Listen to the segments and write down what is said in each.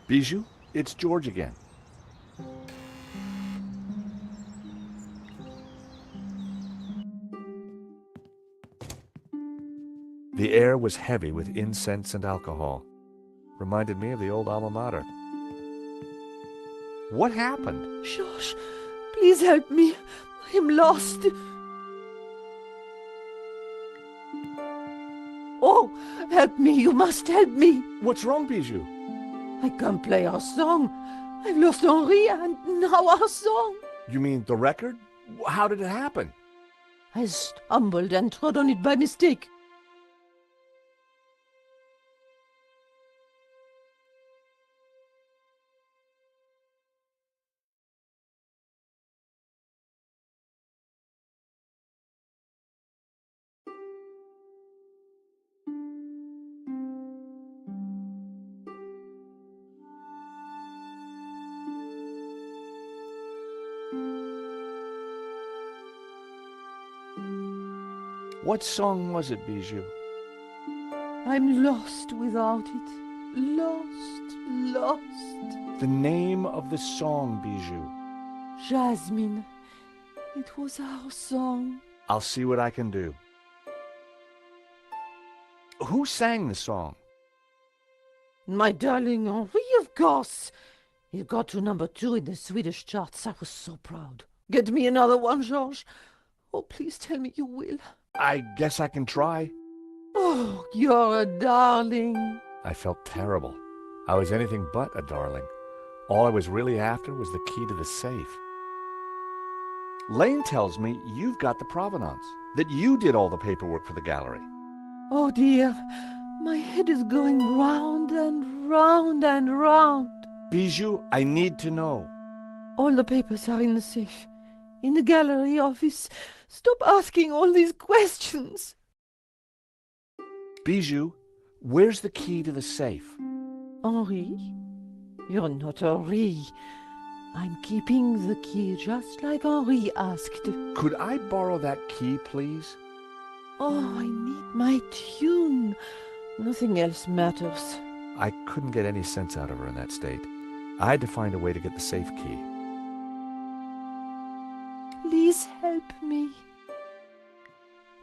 Bijou, it's George again. The air was heavy with incense and alcohol. Reminded me of the old alma mater. What happened? George, please help me. I am lost. Oh, help me. You must help me. What's wrong, Bijou? I can't play our song. I've lost Henri and now our song. You mean the record? How did it happen? I stumbled and trod on it by mistake. What song was it, Bijou? I'm lost without it. Lost. The name of the song, Bijou. Jasmine. It was our song. I'll see what I can do. Who sang the song? My darling Henri, of course. It got to #2 in the Swedish charts. I was so proud. Get me another one, Georges. Oh, please tell me you will. I guess I can try. Oh, you're a darling. I felt terrible. I was anything but a darling. All I was really after was the key to the safe. Lane tells me you've got the provenance, that you did all the paperwork for the gallery. Oh, dear. My head is going round and round and round. Bijou, I need to know. All the papers are in the safe. In the gallery office. Stop asking all these questions. Bijou, where's the key to the safe? Henri? You're not Henri. I'm keeping the key just like Henri asked. Could I borrow that key, please? Oh, I need my tune. Nothing else matters. I couldn't get any sense out of her in that state. I had to find a way to get the safe key. Please help me.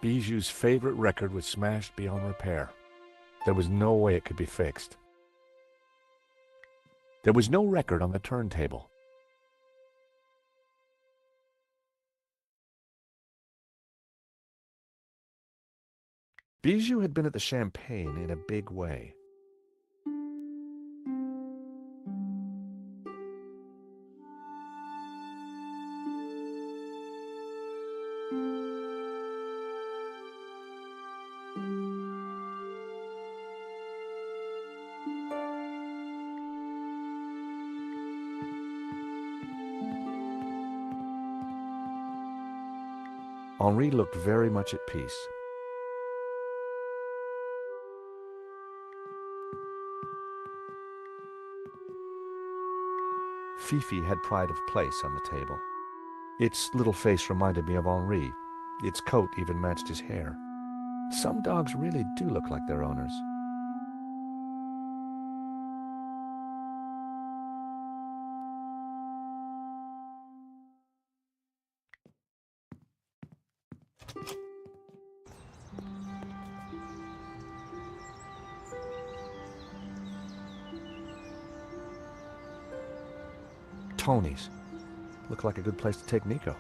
Bijou's favorite record was smashed beyond repair. There was no way it could be fixed. There was no record on the turntable. Bijou had been at the Champagne in a big way. Henri looked very much at peace. Fifi had pride of place on the table. Its little face reminded me of Henri. Its coat even matched his hair. Some dogs really do look like their owners. Tony's. Look like a good place to take Nico.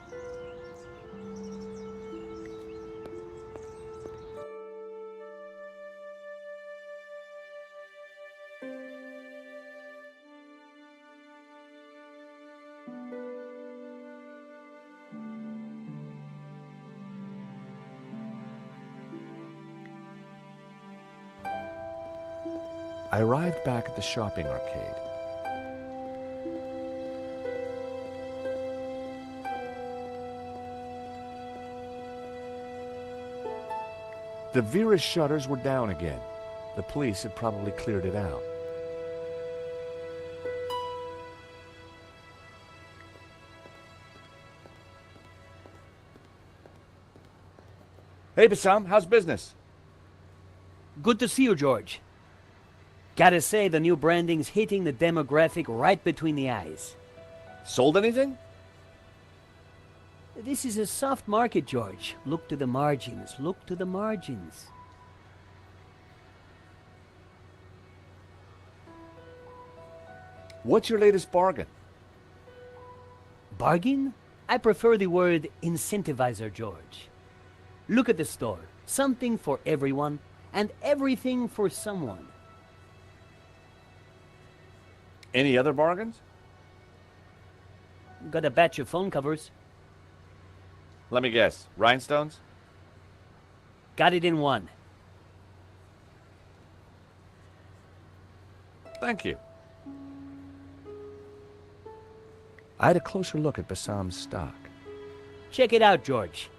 I arrived back at the shopping arcade. The Vera's shutters were down again. The police had probably cleared it out. Hey, Bassam, how's business? Good to see you, George. Gotta say, the new branding's hitting the demographic right between the eyes. Sold anything? This is a soft market, George. Look to the margins. Look to the margins. What's your latest bargain? Bargain? I prefer the word incentivizer, George. Look at the store. Something for everyone, and everything for someone. Any other bargains? Got a batch of phone covers. Let me guess. Rhinestones? Got it in one. Thank you. I had a closer look at Bassam's stock. Check it out, George.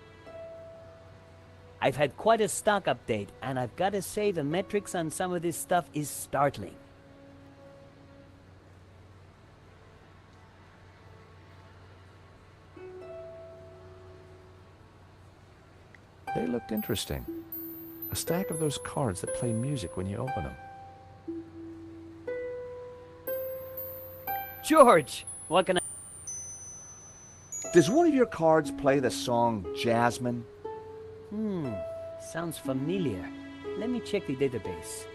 I've had quite a stock update, and I've got to say the metrics on some of this stuff is startling. They looked interesting. A stack of those cards that play music when you open them. George, what can I... Does one of your cards play the song Jasmine? Sounds familiar. Let me check the database.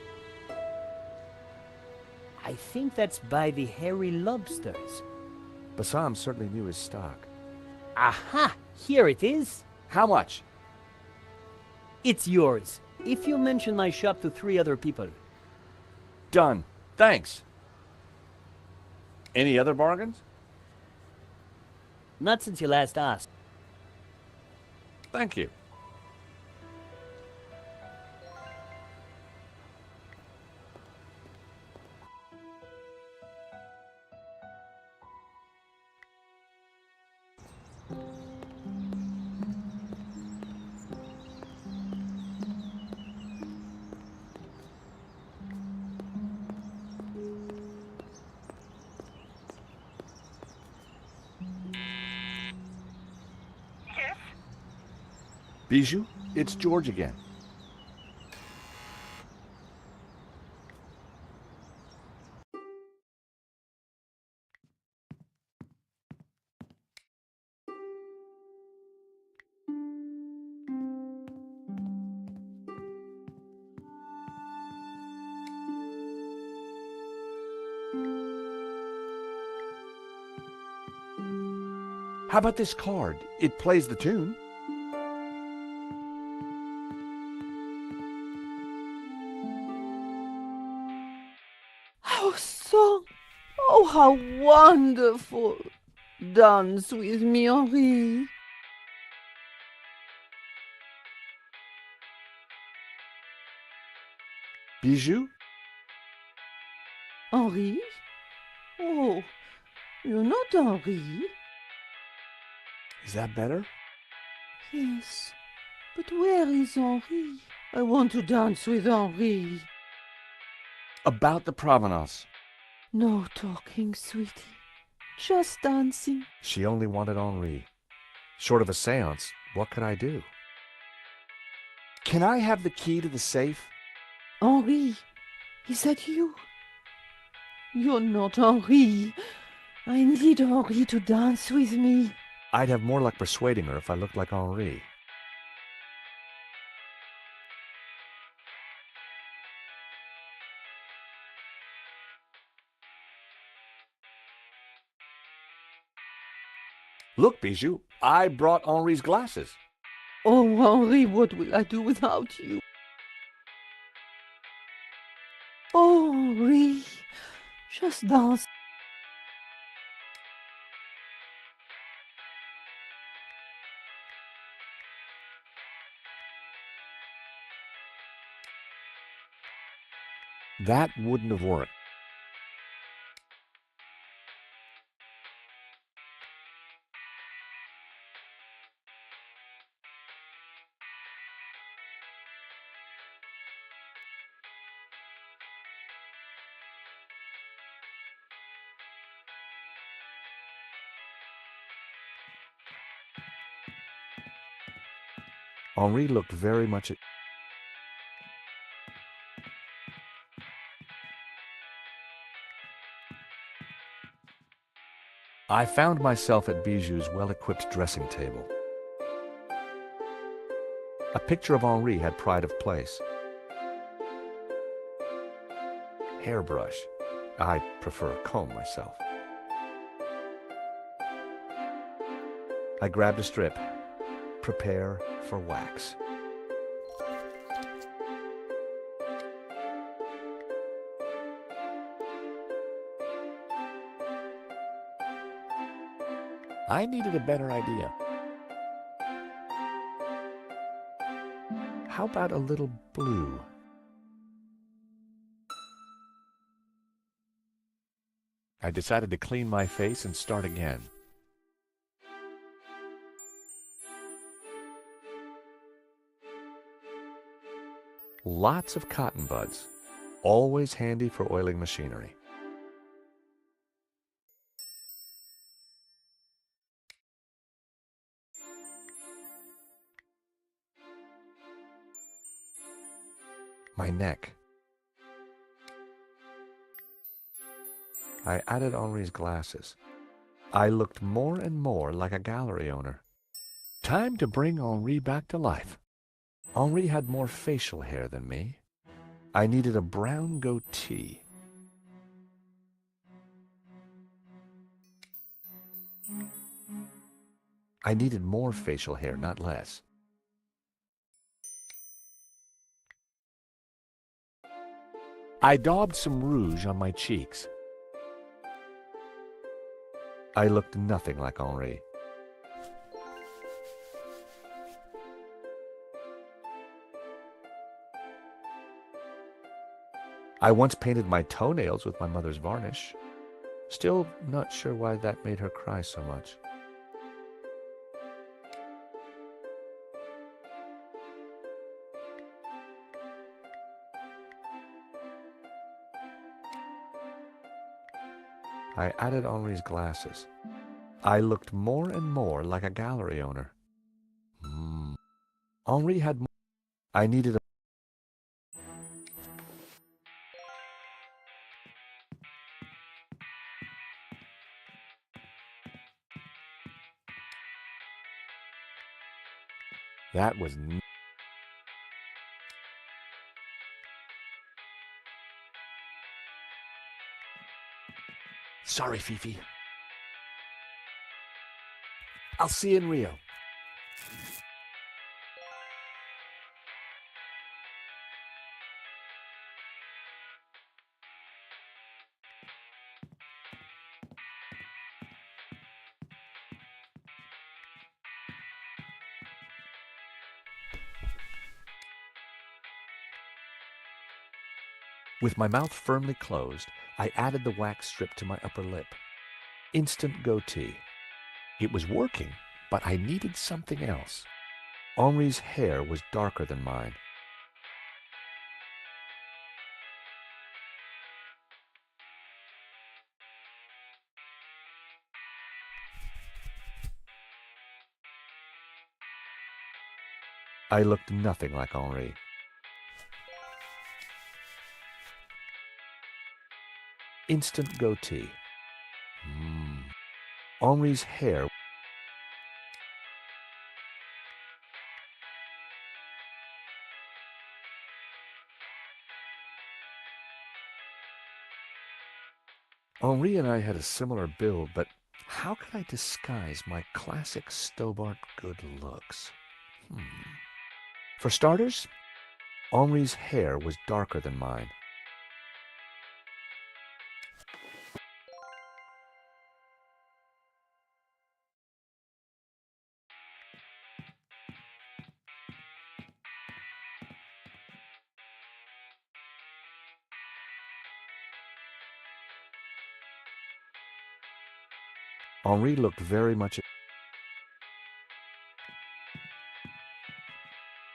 I think that's by the Hairy Lobsters. Bassam certainly knew his stock. Aha! Here it is. How much? It's yours, if you mention my shop to 3 other people. Done. Thanks. Any other bargains? Not since you last asked. Thank you. Bijou, it's George again. How about this card? It plays the tune. How song! Oh, how wonderful! Dance with me, Henri. Bijou? Henri? Oh, you're not Henri. Is that better? Yes, but where is Henri? I want to dance with Henri. About the provenance. No talking, sweetie. Just dancing. She only wanted Henri. Short of a seance, what could I do? Can I have the key to the safe? Henri, is that you? You're not Henri. I need Henri to dance with me. I'd have more luck persuading her if I looked like Henri. Look, Bijou, I brought Henri's glasses. Oh, Henri, what will I do without you? Oh, Henri, just dance. That wouldn't have worked. Henri looked very much at... I found myself at Bijou's well-equipped dressing table. A picture of Henri had pride of place. Hairbrush. I prefer a comb myself. I grabbed a strip. Prepare for wax. I needed a better idea. How about a little blue? I decided to clean my face and start again. Lots of cotton buds, always handy for oiling machinery. My neck. I added Henri's glasses. I looked more and more like a gallery owner. Time to bring Henri back to life. Henri had more facial hair than me. I needed a brown goatee. I needed more facial hair, not less. I daubed some rouge on my cheeks. I looked nothing like Henri. I once painted my toenails with my mother's varnish. Still not sure why that made her cry so much. I added Henri's glasses. I looked more and more like a gallery owner. Henri had more. I needed a... That was... Sorry, Fifi. I'll see you in Rio. With my mouth firmly closed, I added the wax strip to my upper lip. Instant goatee. It was working, but I needed something else. Henri's hair was darker than mine. I looked nothing like Henri. Instant goatee. Henri's hair. Henri and I had a similar build, but how could I disguise my classic Stobart good looks? For starters, Henri's hair was darker than mine. Henri looked very much...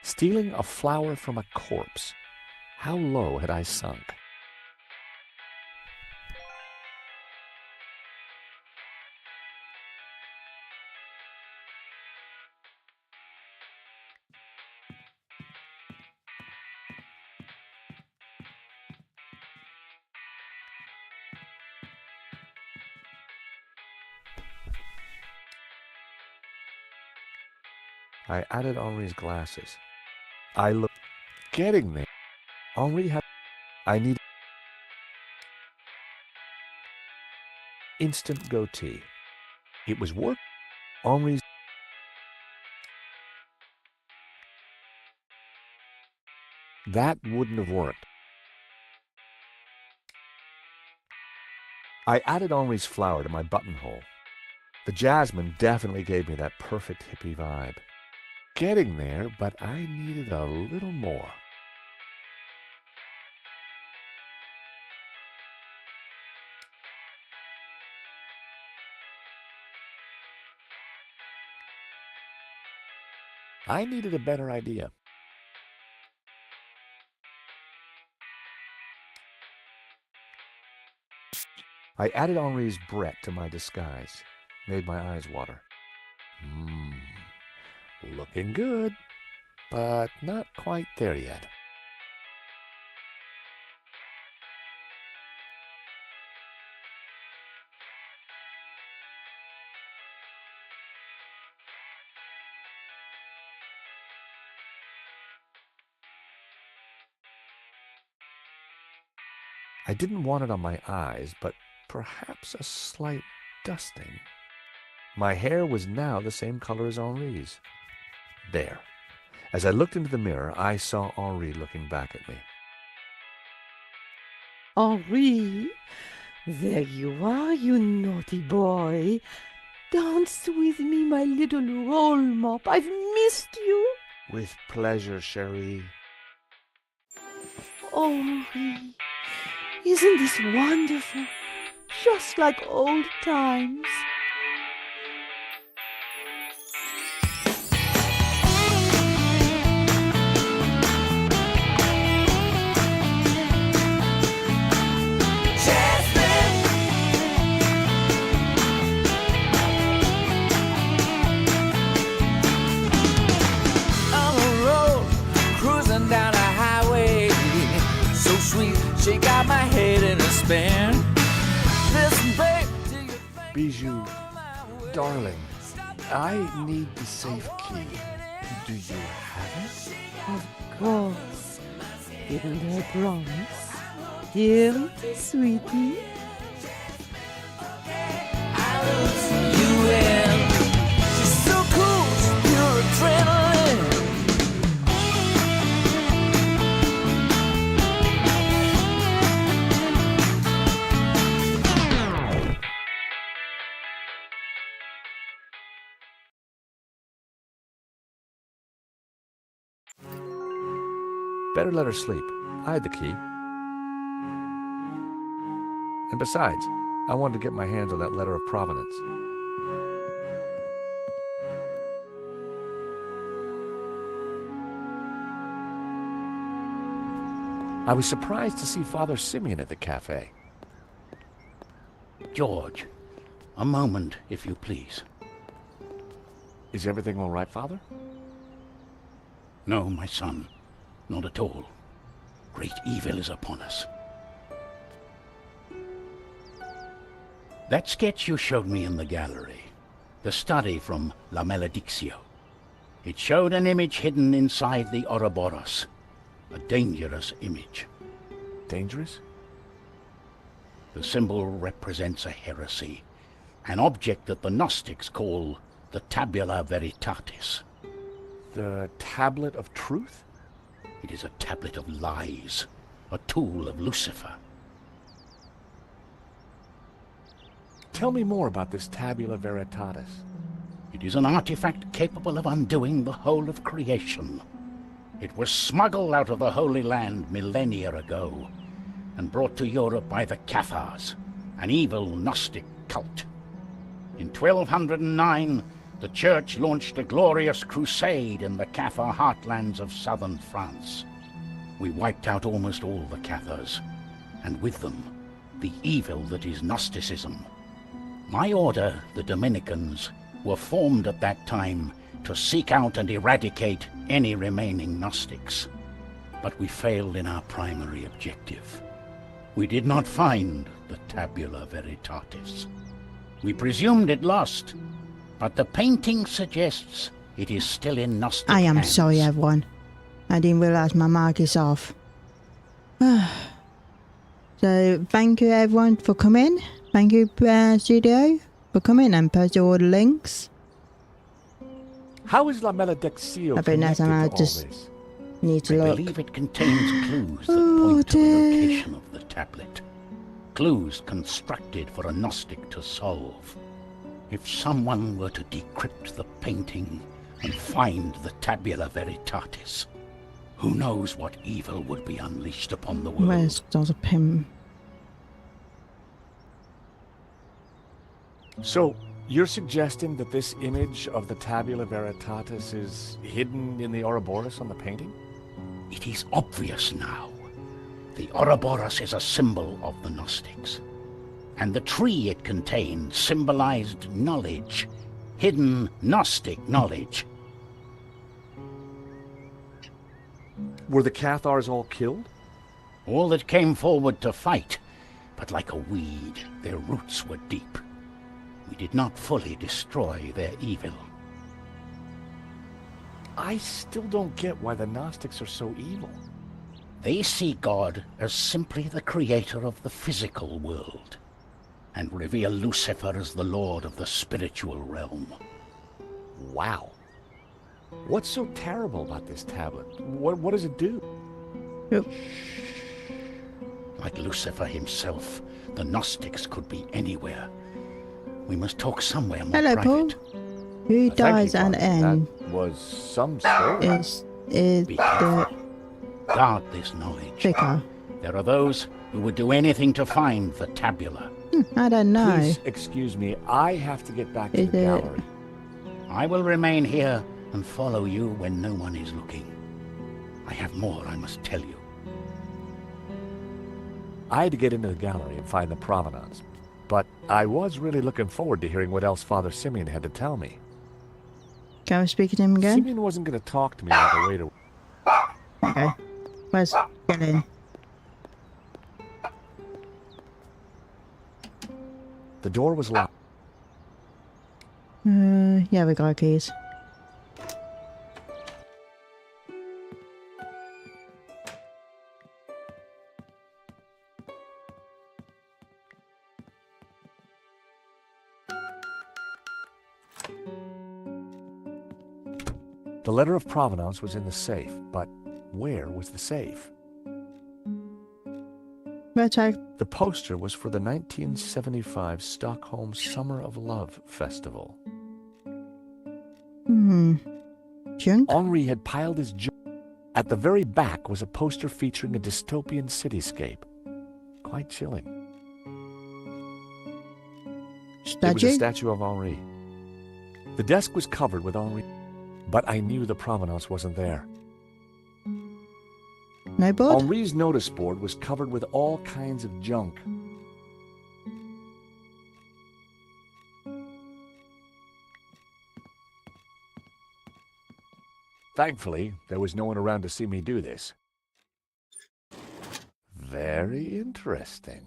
Stealing a flower from a corpse. How low had I sunk? I added Henri's glasses. I looked... Getting there. Henri had... I needed... Instant goatee. It was work. Henri's... That wouldn't have worked. I added Henri's flower to my buttonhole. The jasmine definitely gave me that perfect hippie vibe. Getting there, but I needed a little more. I needed a better idea. I added Henri's Brett to my disguise. Made my eyes water. Looking good, but not quite there yet. I didn't want it on my eyes, but perhaps a slight dusting. My hair was now the same color as Henri's. There. As I looked into the mirror, I saw Henri looking back at me. Henri, there you are, you naughty boy. Dance with me, my little roll mop. I've missed you. With pleasure, chérie. Henri, isn't this wonderful? Just like old times. Bijou, darling, I need the safe key. Do you have it? Of course. Didn't I promise? Here it is, sweetie. You in. She's so cool, she's pure adrenaline. Better let her sleep. I had the key. And besides, I wanted to get my hands on that letter of provenance. I was surprised to see Father Simeon at the cafe. George, a moment, if you please. Is everything all right, Father? No, my son, not at all. Great evil is upon us. That sketch you showed me in the gallery, the study from La Malediccio, it showed an image hidden inside the Ouroboros, a dangerous image. Dangerous? The symbol represents a heresy, an object that the Gnostics call the tabula veritatis. The tablet of truth? It is a tablet of lies, a tool of Lucifer. Tell me more about this tabula veritatis. It is an artifact capable of undoing the whole of creation. It was smuggled out of the Holy Land millennia ago and brought to Europe by the Cathars, an evil Gnostic cult. In 1209, the Church launched a glorious crusade in the Cathar heartlands of southern France. We wiped out almost all the Cathars, and with them, the evil that is Gnosticism. My order, the Dominicans, were formed at that time to seek out and eradicate any remaining Gnostics. But we failed in our primary objective. We did not find the tabula veritatis. We presumed it lost, but the painting suggests it is still in Gnostic I am hands. sorry, everyone. I didn't realise my mic is off. So, thank you, everyone, for coming. Thank you, Studio, for coming and posting all the links. How is La Malediccio I think that's connected to how I all just this? need to I look. believe it contains clues that Oh, point to the dear. location of the tablet. Clues constructed for a Gnostic to solve. If someone were to decrypt the painting and find the tabula veritatis, who knows what evil would be unleashed upon the world. Where's Dr. Pym? So, you're suggesting that this image of the tabula veritatis is hidden in the Ouroboros on the painting? It is obvious now. The Ouroboros is a symbol of the Gnostics, and the tree it contained symbolized knowledge, hidden Gnostic knowledge. Were the Cathars all killed? All that came forward to fight, but like a weed, their roots were deep. We did not fully destroy their evil. I still don't get why the Gnostics are so evil. They see God as simply the creator of the physical world, and revere Lucifer as the lord of the spiritual realm. Wow. What's so terrible about this tablet? What does it do? Yep. Like Lucifer himself, the Gnostics could be anywhere. We must talk somewhere more Hello, private. Paul. Who dies at the end That was some story. is Be the careful. Guard this knowledge. vicar. There are those who would do anything to find the tabula. I don't know. Please excuse me. I have to get back to Is the it- gallery. I will remain here and follow you when no one is looking. I have more I must tell you. I had to get into the gallery and find the provenance. But I was really looking forward to hearing what else Father Simeon had to tell me. Can we speak to him again? Simeon wasn't going to talk to me on the way to... Okay. Where's Gillian? The door was locked. Yeah, we got keys. The letter of provenance was in the safe, but where was the safe? Where check? The poster was for the 1975 Stockholm Summer of Love Festival. Junk? Henri had piled his junk. At the very back was a poster featuring a dystopian cityscape. Quite chilling. It was a Statue? statue of Henri. The desk was covered with Henri, but I knew the provenance wasn't there. No board? Henri's notice board was covered with all kinds of junk. Thankfully, there was no one around to see me do this. Very interesting.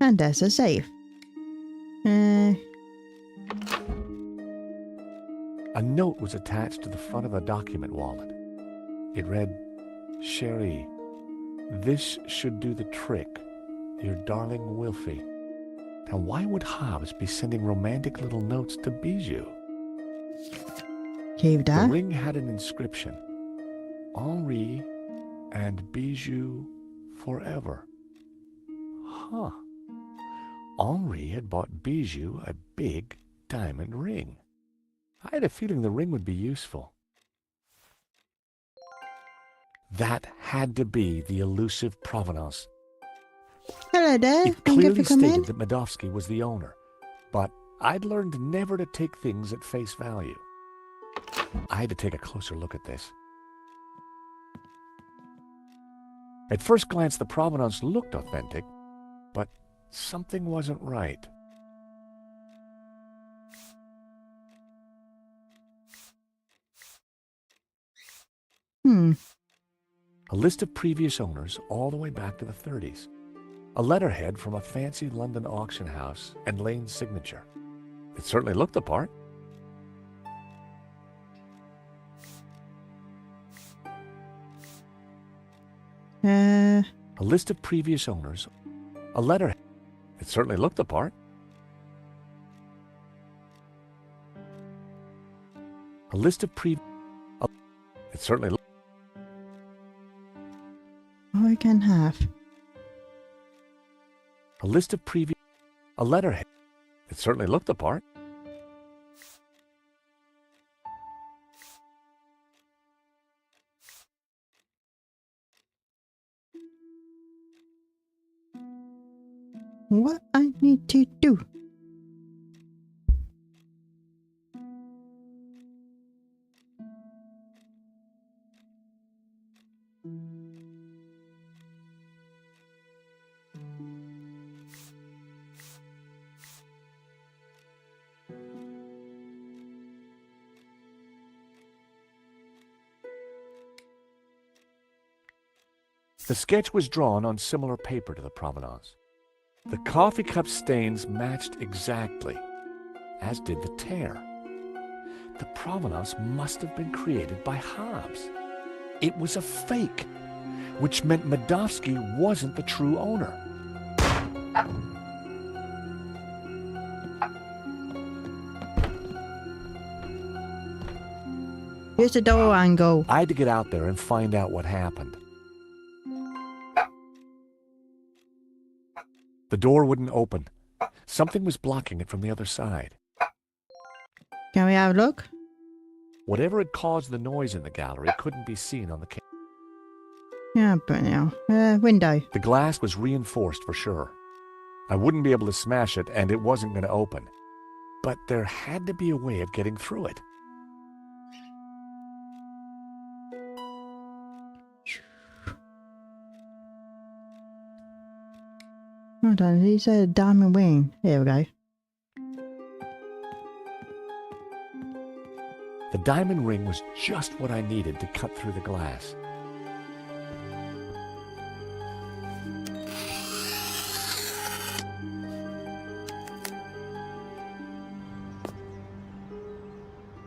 And there's a safe. A note was attached to the front of a document wallet. It read, "Cherie, this should do the trick. your darling Wilfie. Now why would Hobbs be sending romantic little notes to Bijou? Keep The that. ring had an inscription. Henri and Bijou forever. Huh. Henri had bought Bijou a big diamond ring. I had a feeling the ring would be useful. That had to be the elusive provenance. Hello there. It Thank you clearly for coming. stated that Medovsky was the owner, but I'd learned never to take things at face value. I had to take a closer look at this. At first glance, the provenance looked authentic, but something wasn't right. A list of previous owners all the way back to the 30s. A letterhead from a fancy London auction house and Lane's signature. It certainly looked the part. A list of previous owners. A letterhead. It certainly looked the part. A list of It certainly looked. I can have. A list of previous. A letterhead. It certainly looked the part. What I need to do? The sketch was drawn on similar paper to the provenance. The coffee cup stains matched exactly, as did the tear. The provenance must have been created by Hobbs. It was a fake, which meant Medovsky wasn't the true owner. Here's the door angle. I had to get out there and find out what happened. The door wouldn't open. Something was blocking it from the other side. Can we have a look? Whatever had caused the noise in the gallery couldn't be seen on the camera. Yeah, but now. Window. The glass was reinforced for sure. I wouldn't be able to smash it, and it wasn't going to open. But there had to be a way of getting through it. Hold on, these are diamond ring. Here we go. The diamond ring was just what I needed to cut through the glass.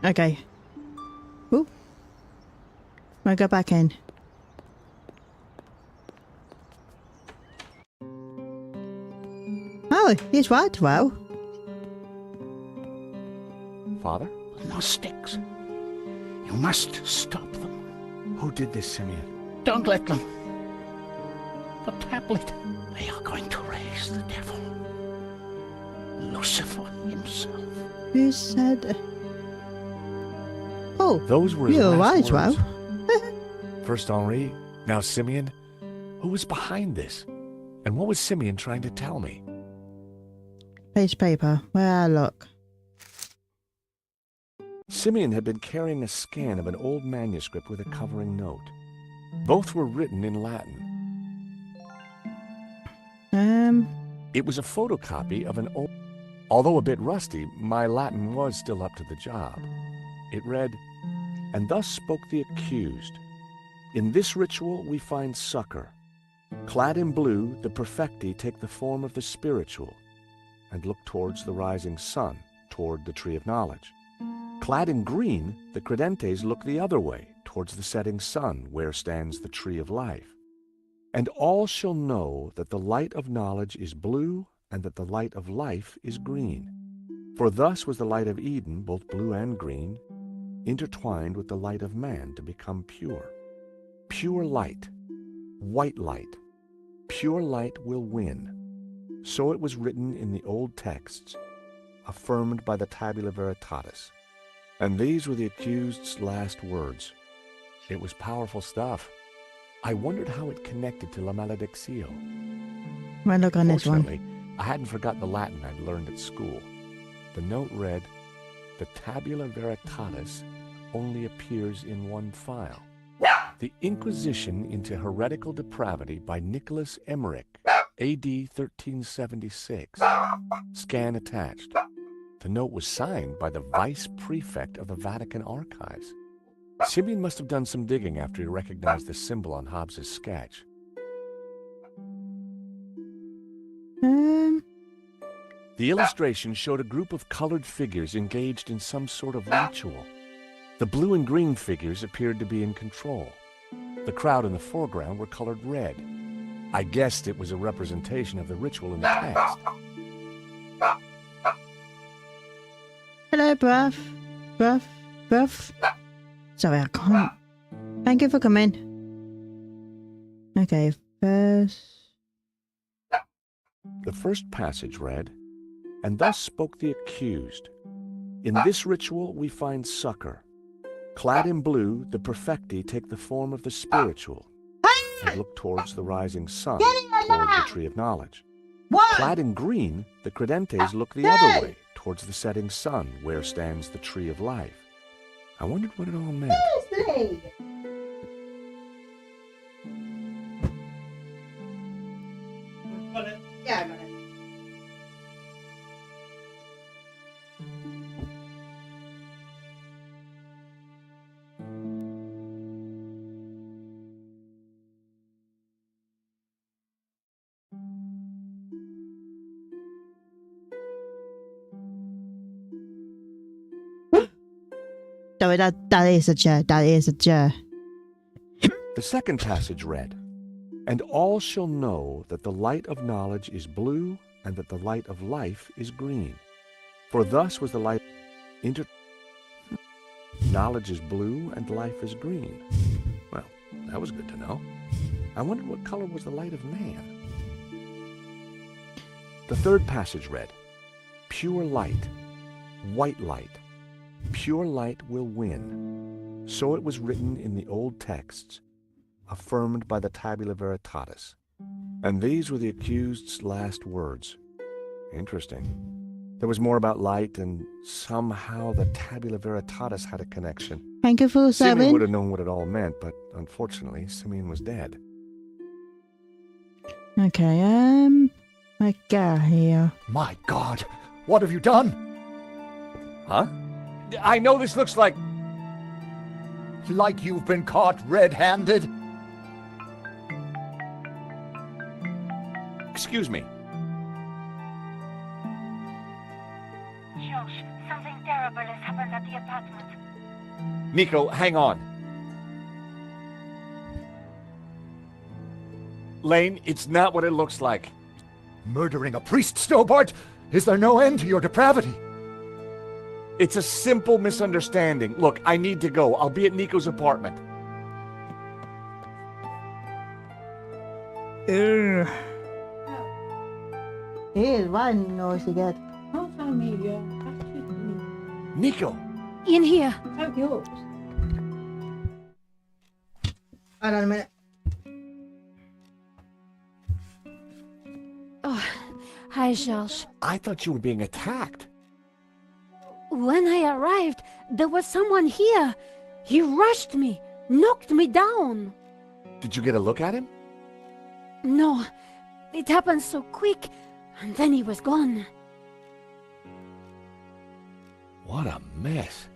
Okay. Ooh. I'll go back in. Oh, he's right, well. Father? No sticks. You must stop them. Who did this, Simeon? Don't let them. The tablet. They are going to raise the devil. Lucifer himself. Who said... Oh, Those were his you're last right, words. well. First Henri, now Simeon. Who was behind this? And what was Simeon trying to tell me? Piece of paper. Where I look. Simeon had been carrying a scan of an old manuscript with a covering note. Both were written in Latin. It was a photocopy of an old... Although a bit rusty, my Latin was still up to the job. It read, "And thus spoke the accused. In this ritual we find succor. Clad in blue, the perfecti take the form of the spiritual and look towards the rising sun, toward the tree of knowledge. Clad in green, the credentes look the other way, towards the setting sun, where stands the tree of life. And all shall know that the light of knowledge is blue, and that the light of life is green. For thus was the light of Eden, both blue and green, intertwined with the light of man to become pure. Pure light, white light, pure light will win. So it was written in the old texts, affirmed by the tabula veritatis. And these were the accused's last words. It was powerful stuff. I wondered how it connected to La Malediccio. Well, look on this one. Fortunately, I hadn't forgotten the Latin I'd learned at school. The note read, "The tabula veritatis only appears in one file. The Inquisition into Heretical Depravity by Nicholas Emmerich, AD 1376. Scan attached." The note was signed by the Vice Prefect of the Vatican Archives. Simeon must have done some digging after he recognized the symbol on Hobbs's sketch. The illustration showed a group of colored figures engaged in some sort of ritual. The blue and green figures appeared to be in control. The crowd in the foreground were colored red. I guessed it was a representation of the ritual in the text. Hello, bruv. Bruv. Sorry, I can't. Thank you for coming. Okay, first. The first passage read, "And thus spoke the accused. In this ritual we find succor. Clad in blue, the perfecti take the form of the spiritual and look towards the rising sun, toward the tree of knowledge. Clad in green, the credentes look the other way, towards the setting sun, where stands the tree of life." I wondered what it all meant. Yeah, I got it. Sorry, that is a chair. That is a chair. The second passage read, "And all shall know that the light of knowledge is blue, and that the light of life is green. For thus was the light Knowledge is blue, and life is green. Well, that was good to know. I wondered what color was the light of man." The third passage read, "Pure light, white light, pure light will win. So it was written in the old texts, affirmed by the tabula veritatis. And these were the accused's last words." Interesting. There was more about light, and somehow the tabula veritatis had a connection. Thank you for Simeon 7. would have known what it all meant, but unfortunately, Simeon was dead. Okay, I got here. My God, what have you done? Huh? I know this looks like... Like you've been caught red-handed? Excuse me. Josh, something terrible has happened at the apartment. Nico, hang on. Lane, it's not what it looks like. Murdering a priest, Stobart? Is there no end to your depravity? It's a simple misunderstanding. Look, I need to go. I'll be at Nico's apartment. Here's one noise you get. Nico! In here. Hold on a minute. Oh, hi, Josh. I thought you were being attacked. When I arrived, there was someone here. He rushed me, knocked me down. Did you get a look at him? No, it happened so quick, and then he was gone. What a mess.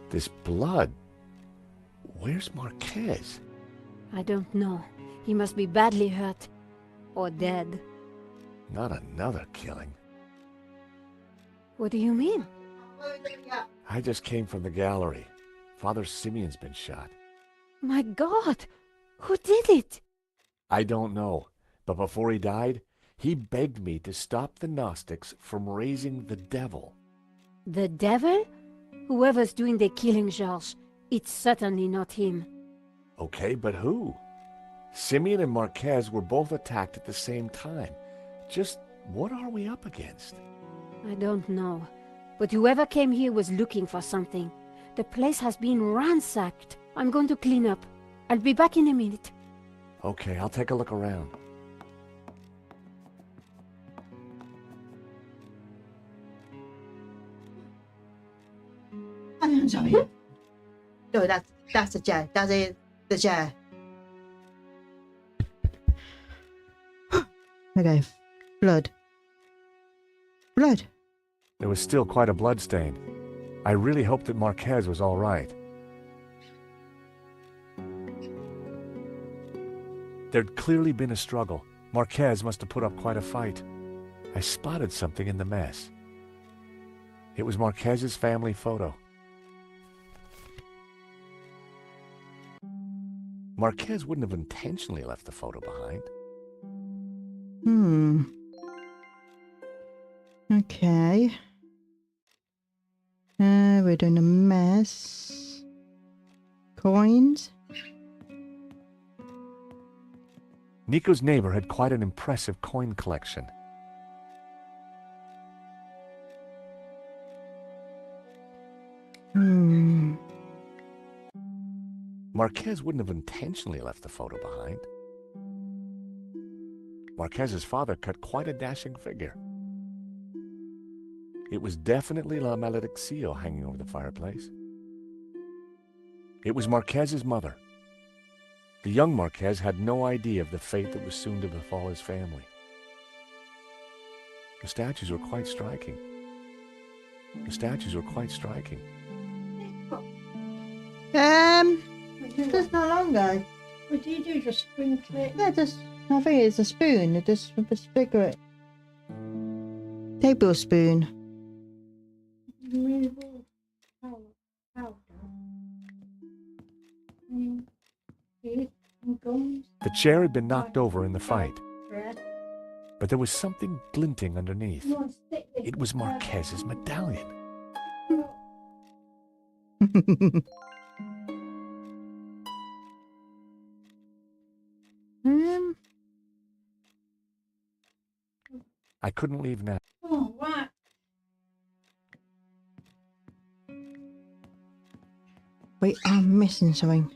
This blood. Where's Marquez? I don't know. He must be badly hurt. Or dead. Not another killing. What do you mean? I just came from the gallery. Father Simeon's been shot. My God! Who did it? I don't know, but before he died, he begged me to stop the Gnostics from raising the devil. The devil? Whoever's doing the killing, Georges, it's certainly not him. Okay, but who? Simeon and Marquez were both attacked at the same time. Just what are we up against? I don't know. But whoever came here was looking for something. The place has been ransacked. I'm going to clean up. I'll be back in a minute. Okay, I'll take a look around. I'm sorry. No, that's the chair. That's it. The chair. Okay. Blood. Blood. There was still quite a blood stain. I really hoped that Marquez was all right. There'd clearly been a struggle. Marquez must have put up quite a fight. I spotted something in the mess. It was Marquez's family photo. Marquez wouldn't have intentionally left the photo behind. Okay. We're doing a mess. Coins. Nico's neighbor had quite an impressive coin collection. Marquez wouldn't have intentionally left the photo behind. Marquez's father cut quite a dashing figure. It was definitely La Malediccio hanging over the fireplace. It was Marquez's mother. The young Marquez had no idea of the fate that was soon to befall his family. The statues were quite striking. Just no longer. What do you do? Just sprinkle it? Yeah, just, I think it's a spoon. Just with a spigot. Tablespoon. Removable powder. Gums. The chair had been knocked over in the fight, Bread. but there was something glinting underneath. You want to stick this? It was Marquez's medallion. I couldn't leave now. Oh, what? Wait, I'm missing something.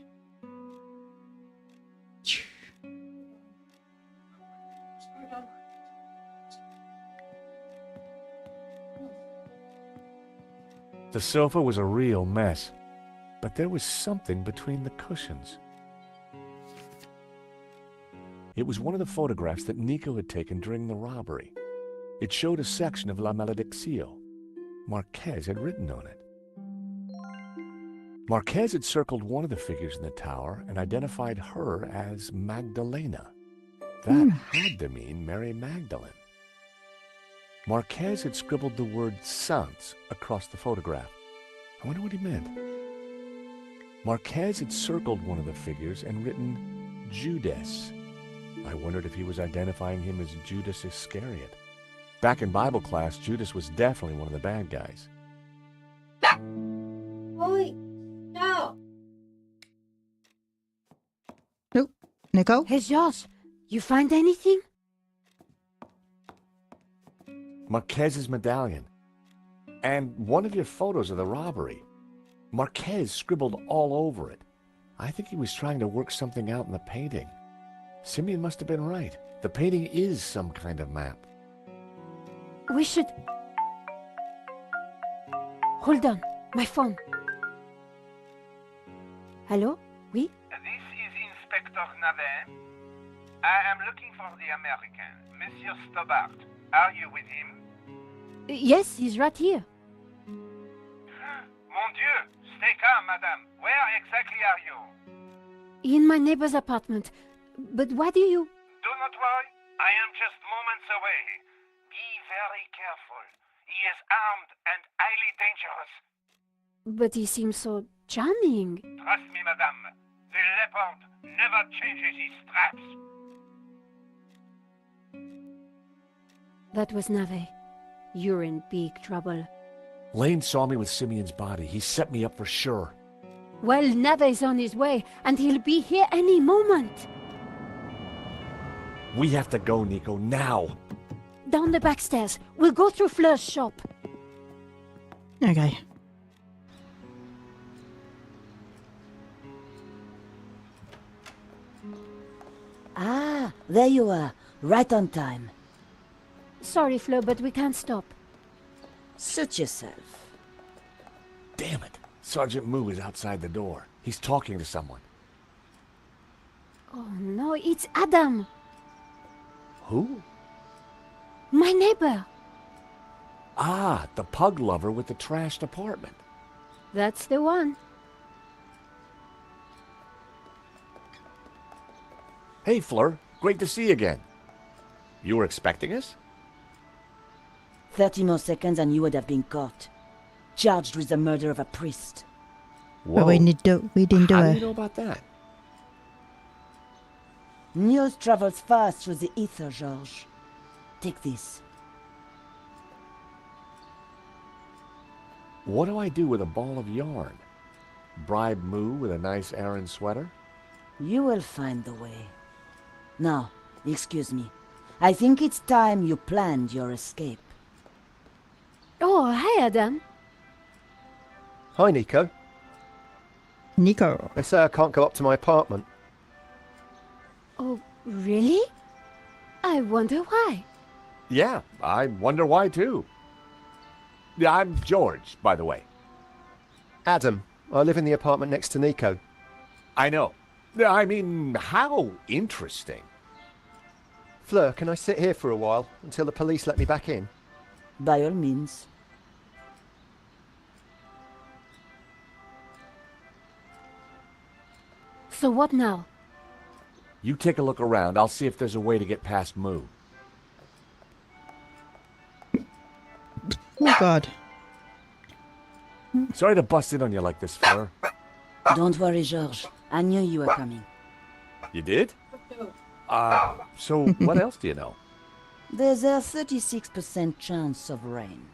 The sofa was a real mess, but there was something between the cushions. It was one of the photographs that Nico had taken during the robbery. It showed a section of La Malediccio. Marquez had written on it. Marquez had circled one of the figures in the tower and identified her as Magdalena. That had to mean Mary Magdalene. Marquez had scribbled the word Saints across the photograph. I wonder what he meant. Marquez had circled one of the figures and written Judas. I wondered if he was identifying him as Judas Iscariot. Back in Bible class, Judas was definitely one of the bad guys. Oi, stop. Nope. Nico? Hey, Georges, you find anything? Marquez's medallion. And one of your photos of the robbery. Marquez scribbled all over it. I think he was trying to work something out in the painting. Simeon must have been right. The painting is some kind of map. We should... Hold on, my phone. Hello? Oui? This is Inspector Navet. I am looking for the American, Monsieur Stobart. Are you with him? Yes, he's right here. Mon Dieu! Stay calm, madame. Where exactly are you? In my neighbor's apartment. But why do you... Do not worry. I am just moments away. Be very careful. He is armed and highly dangerous. But he seems so charming. Trust me, madame. The leopard never changes his straps. That was Nave. You're in big trouble. Lane saw me with Simeon's body. He set me up for sure. Well, Nave's on his way, and he'll be here any moment. We have to go, Nico, now. Down the back stairs. We'll go through Fleur's shop. Okay. Ah, there you are. Right on time. Sorry, Fleur, but we can't stop. Suit yourself. Damn it. Sergeant Moo is outside the door. He's talking to someone. Oh no, it's Adam. Who? My neighbor. Ah, the pug lover with the trashed apartment. That's the one. Hey, Fleur. Great to see you again. You were expecting us? 30 more seconds and you would have been caught. Charged with the murder of a priest. But we didn't do How do it. you know about that? News travels fast through the ether, Georges. Take this. What do I do with a ball of yarn? Bribe Moo with a nice Aran sweater? You will find the way. Now, excuse me. I think it's time you planned your escape. Oh, hi, Adam. Hi, Nico. Nico. They say I can't go up to my apartment. Oh, really? I wonder why. Yeah, I wonder why too. Yeah, I'm George, by the way. Adam, I live in the apartment next to Nico. I know. I mean, how interesting. Fleur, can I sit here for a while until the police let me back in? By all means. So what now? You take a look around. I'll see if there's a way to get past Moo. Oh, God. Sorry to bust in on you like this, Fleur. Don't worry, Georges. I knew you were coming. You did? So what else do you know? There's a 36% chance of rain.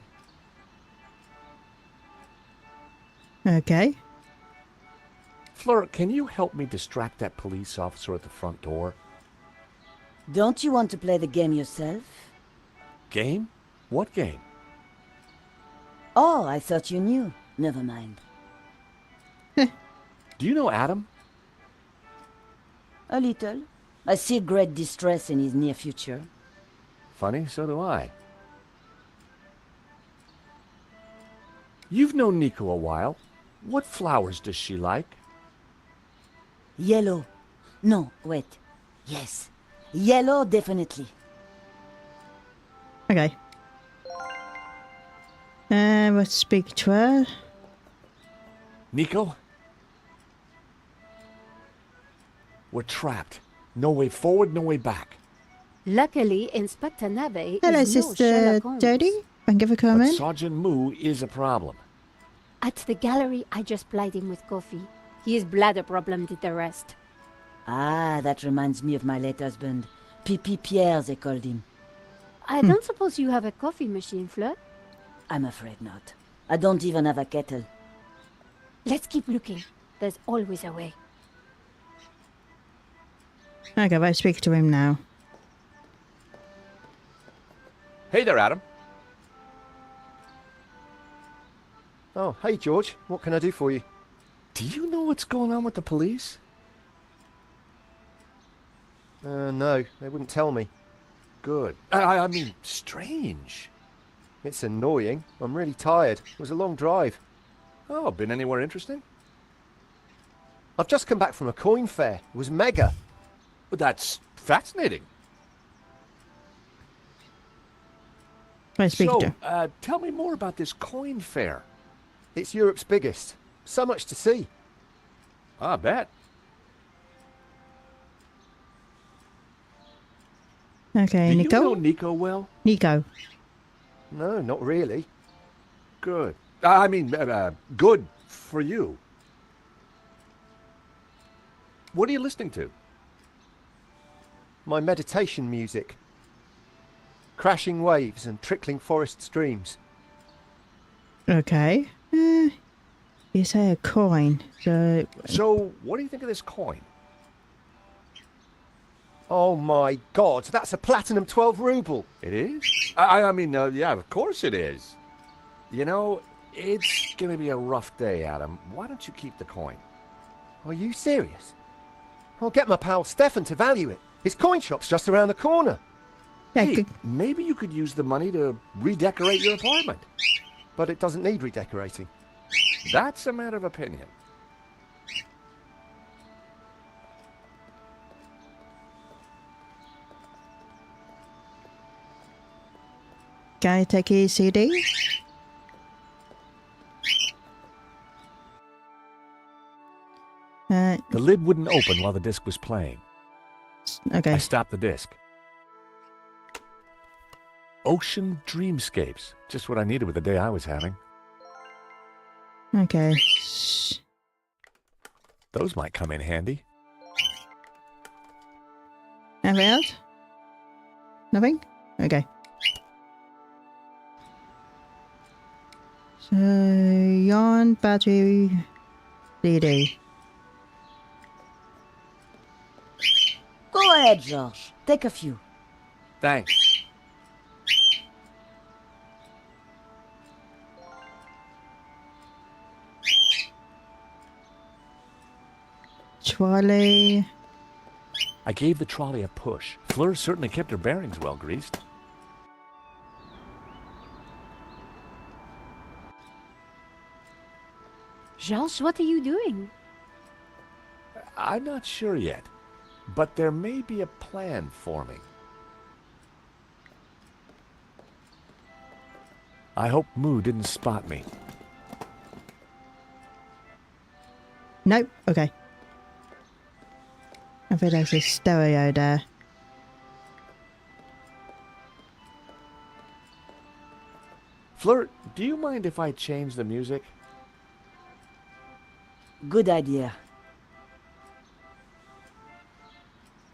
Okay. Fleur, can you help me distract that police officer at the front door? Don't you want to play the game yourself? Game? What game? Oh, I thought you knew. Never mind. Do you know Adam? A little. I see great distress in his near future. Funny, so do I. You've known Nico a while. What flowers does she like? Yellow. No, wait. Yes. Yellow, definitely. Okay. Let's speak to her. Nico? We're trapped. No way forward, no way back. Luckily, Inspector Nave Hello, is no Sister Sherlock Holmes. Jodie. Thank you for But coming. Sergeant Moo is a problem. At the gallery, I just plied him with coffee. His bladder problem did the rest. Ah, that reminds me of my late husband. Pipi Pierre, they called him. I don't suppose you have a coffee machine, Fleur? I'm afraid not. I don't even have a kettle. Let's keep looking. There's always a way. Okay, let's speak to him now. Hey there, Adam. Oh, hey, George. What can I do for you? Do you know what's going on with the police? No, they wouldn't tell me. Good. I mean, strange. It's annoying. I'm really tired. It was a long drive. Oh, been anywhere interesting? I've just come back from a coin fair. It was mega. Well, that's fascinating. Let's speak to her. So, tell me more about this coin fair. It's Europe's biggest. So much to see. I bet. Okay, Do Nico. you know Nico well? Nico. No, not really. Good. I mean, good for you. What are you listening to? My meditation music. Crashing waves and trickling forest streams. Okay. You say a coin, so... So, what do you think of this coin? Oh my god, that's a platinum 12 ruble. It is? I mean, yeah, of course it is. You know, it's gonna be a rough day, Adam. Why don't you keep the coin? Are you serious? I'll get my pal Stefan to value it. His coin shop's just around the corner. Yeah, hey, maybe you could use the money to redecorate your apartment. But it doesn't need redecorating. That's a matter of opinion. Can I take his CD? The lid wouldn't open while the disc was playing. Okay. I stopped the disc. Ocean Dreamscapes. Just what I needed with the day I was having. Okay. Those might come in handy. Anything else? Nothing? Okay. So, yarn, battery, CD. Go ahead, George. Take a few. Thanks. Trolley. I gave the trolley a push. Fleur certainly kept her bearings well greased. Georges, what are you doing? I'm not sure yet, but there may be a plan forming. I hope Moo didn't spot me. Nope. Okay. I think there's a stereo there. Fleur, do you mind if I change the music? Good idea.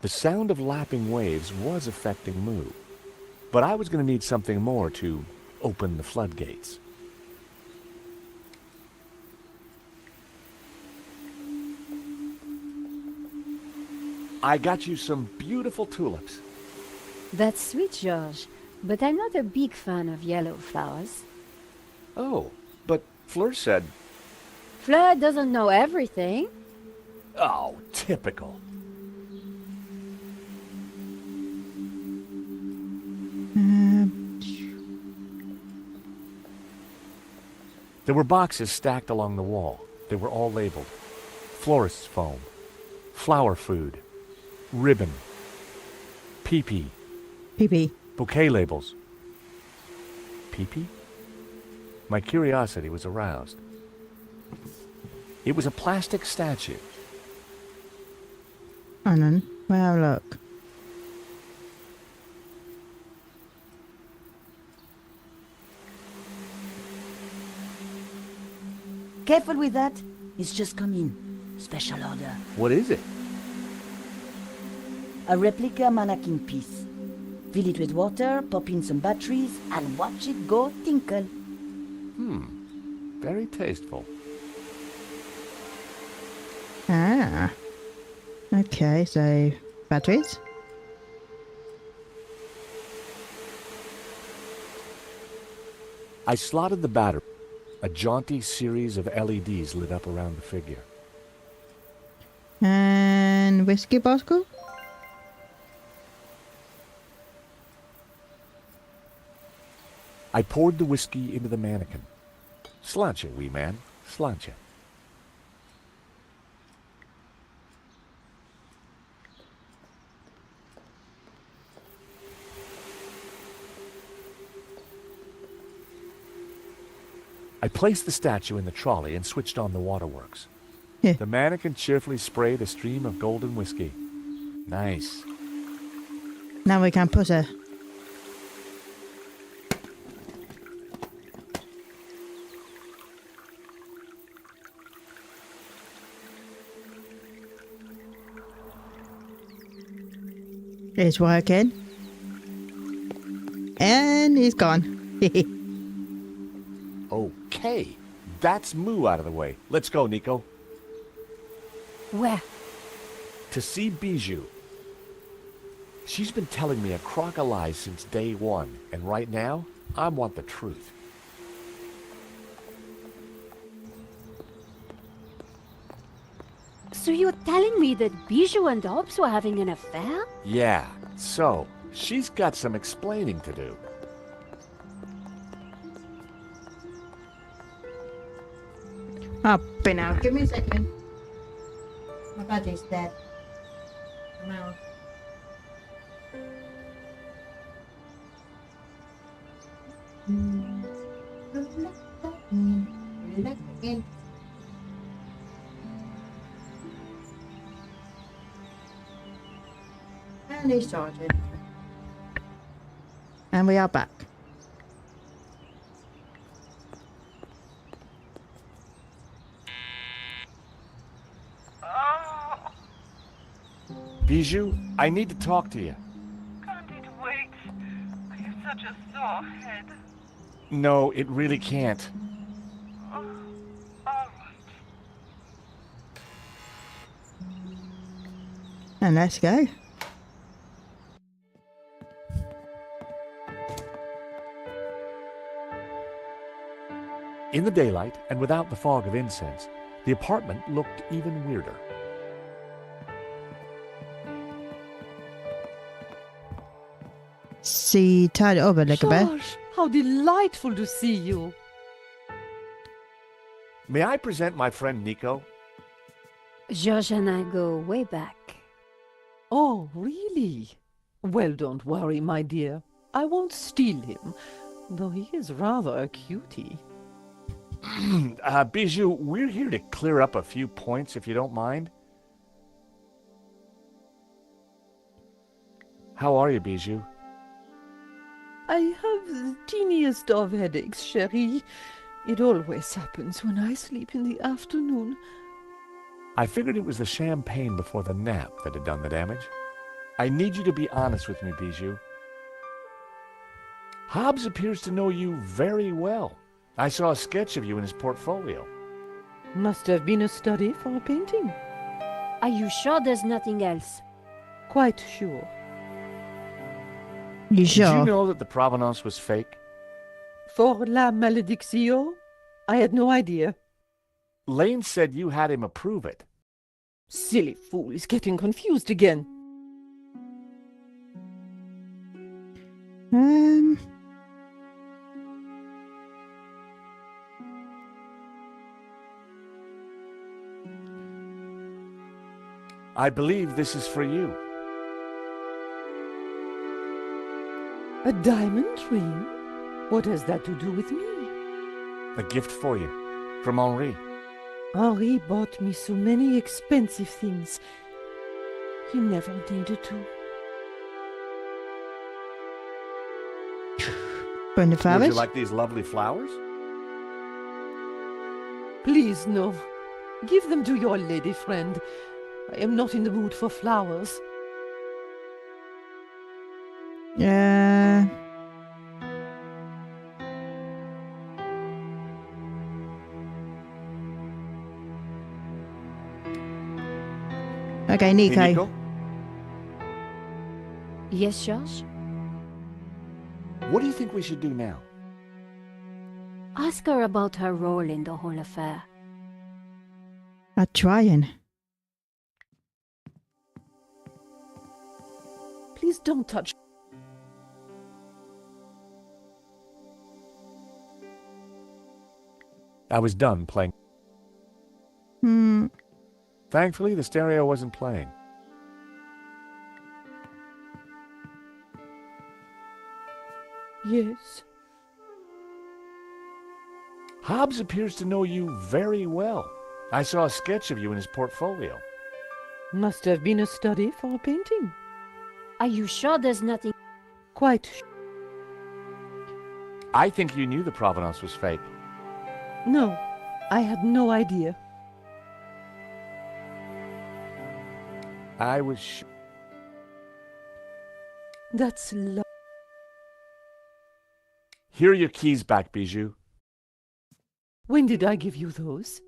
The sound of lapping waves was affecting Moo, but I was going to need something more to open the floodgates. I got you some beautiful tulips. That's sweet, Georges, but I'm not a big fan of yellow flowers. Oh, but Fleur said... Fleur doesn't know everything. Oh, typical. There were boxes stacked along the wall. They were all labeled. Florist's foam, flower food, ribbon, pee-pee. Pee-pee. Bouquet labels. Pee-pee? My curiosity was aroused. It was a plastic statue. Annan, well, look. Careful with that. It's just come in. Special order. What is it? A replica mannequin piece. Fill it with water, pop in some batteries, and watch it go tinkle. Very tasteful. Ah. Okay, so batteries. I slotted the battery. A jaunty series of LEDs lit up around the figure. And whiskey bottle? I poured the whiskey into the mannequin. Sláinte, wee man, sláinte. I placed the statue in the trolley and switched on the waterworks. Yeah. The mannequin cheerfully sprayed a stream of golden whiskey. Nice. Now we can put her. It's working. and he's gone. Okay, that's Moo out of the way. Let's go, Nico. Where? To see Bijou. She's been telling me a crock of lies since day one, and right now, I want the truth. So you're telling me that Bijou and Hobbs were having an affair? Yeah, so, she's got some explaining to do. Up and out. Give me a second. My body's dead. I'm out. And he's charging. And we are back. Bijou, I need to talk to you. Can't it wait? I have such a sore head. No, it really can't. Oh, all right. And let's go. In the daylight, and without the fog of incense, the apartment looked even weirder. She tied it up a little bit. George, how delightful to see you. May I present my friend Nico? George and I go way back. Oh, really? Well, don't worry, my dear. I won't steal him, though he is rather a cutie. Bijou, we're here to clear up a few points, if you don't mind. How are you, Bijou? I have the teeniest of headaches, chérie. It always happens when I sleep in the afternoon. I figured it was the champagne before the nap that had done the damage. I need you to be honest with me, Bijou. Hobbs appears to know you very well. I saw a sketch of you in his portfolio. Must have been a study for a painting. Are you sure there's nothing else? Quite sure. You Did you sure? know that the provenance was fake? For la Malediccio? I had no idea. Lane said you had him approve it. Silly fool is getting confused again. I believe this is for you. A diamond ring? What has that to do with me? A gift for you. From Henri. Henri bought me so many expensive things. He never needed to. From the Would flowers? you like these lovely flowers? Please, no. Give them to your lady friend. I am not in the mood for flowers. Yeah. Okay, Nico. Hey, Nico, Yes, George? what do you think we should do now? Ask her about her role in the whole affair. I'm trying. Please don't touch. I was done playing. Thankfully, the stereo wasn't playing. Yes. Hobbs appears to know you very well. I saw a sketch of you in his portfolio. Must have been a study for a painting. Are you sure there's nothing? Quite sure. I think you knew the provenance was fake. No, I had no idea. I was That's Here are your keys back, Bijou. When did I give you those?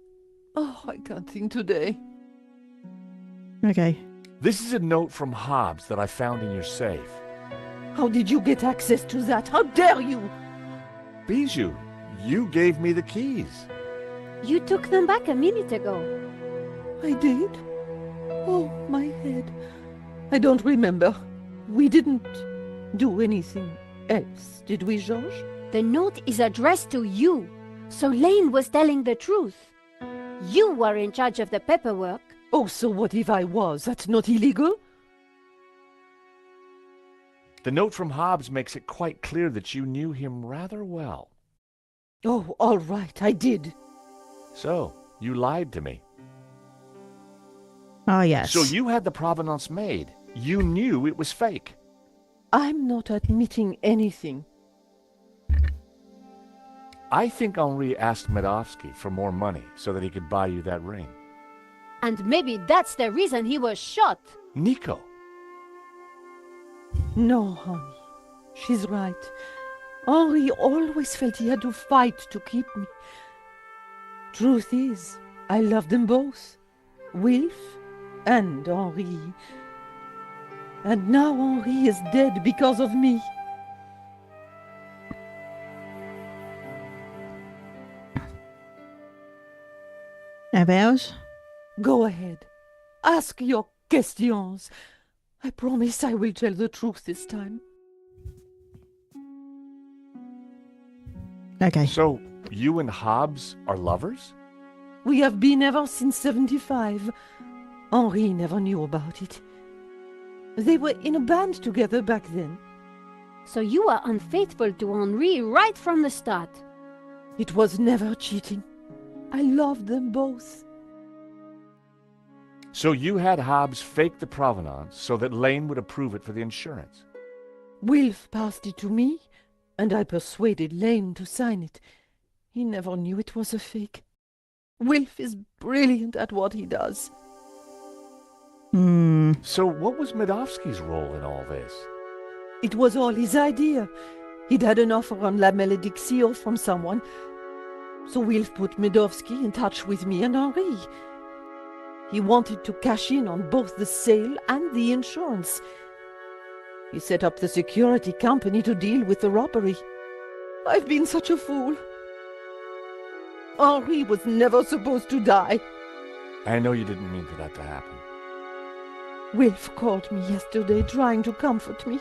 Oh, I can't think today. Okay. This is a note from Hobbs that I found in your safe. How did you get access to that? How dare you? Bijou, you gave me the keys. You took them back a minute ago. I did? Oh, my head. I don't remember. We didn't do anything else, did we, Georges? The note is addressed to you, so Lane was telling the truth. You were in charge of the paperwork. Oh, so what if I was? That's not illegal? The note from Hobbs makes it quite clear that you knew him rather well. Oh, all right, I did. So, you lied to me. Ah, yes. So you had the provenance made. You knew it was fake. I'm not admitting anything. I think Henri asked Medovsky for more money so that he could buy you that ring. And maybe that's the reason he was shot. Nico. No, honey. She's right. Henri always felt he had to fight to keep me. Truth is, I love them both. Wilf and Henri. And now Henri is dead because of me. Anything else? Go ahead. Ask your questions. I promise I will tell the truth this time. Okay. So, you and Hobbs are lovers? We have been ever since 75. Henri never knew about it. They were in a band together back then. So you were unfaithful to Henri right from the start. It was never cheating. I loved them both. So you had Hobbs fake the provenance so that Lane would approve it for the insurance? Wilf passed it to me, and I persuaded Lane to sign it. He never knew it was a fake. Wilf is brilliant at what he does. So what was Medovsky's role in all this? It was all his idea. He'd had an offer on La Malediccio from someone. So Wilf put Medovsky in touch with me and Henri. He wanted to cash in on both the sale and the insurance. He set up the security company to deal with the robbery. I've been such a fool. Henri was never supposed to die. I know you didn't mean for that to happen. Wilf called me yesterday trying to comfort me.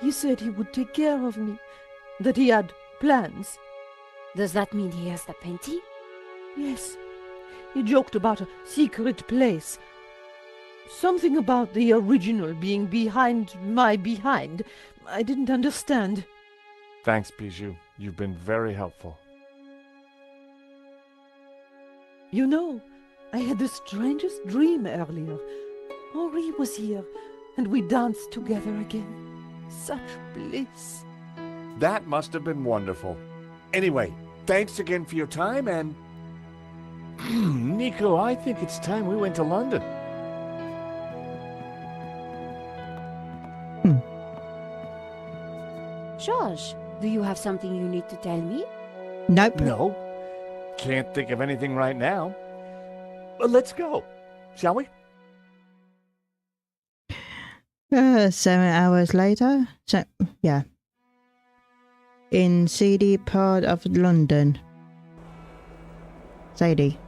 He said he would take care of me, that he had plans. Does that mean he has the painting? Yes. He joked about a secret place. Something about the original being behind my behind. I didn't understand. Thanks, Bijou. You've been very helpful. You know, I had the strangest dream earlier. Henri was here, and we danced together again. Such bliss. That must have been wonderful. Anyway, thanks again for your time, and... Nico, I think it's time we went to London. Georges, do you have something you need to tell me? Nope. No. Can't think of anything right now. Let's go, shall we? 7 hours later. So, yeah. In seedy part of London. Sadie.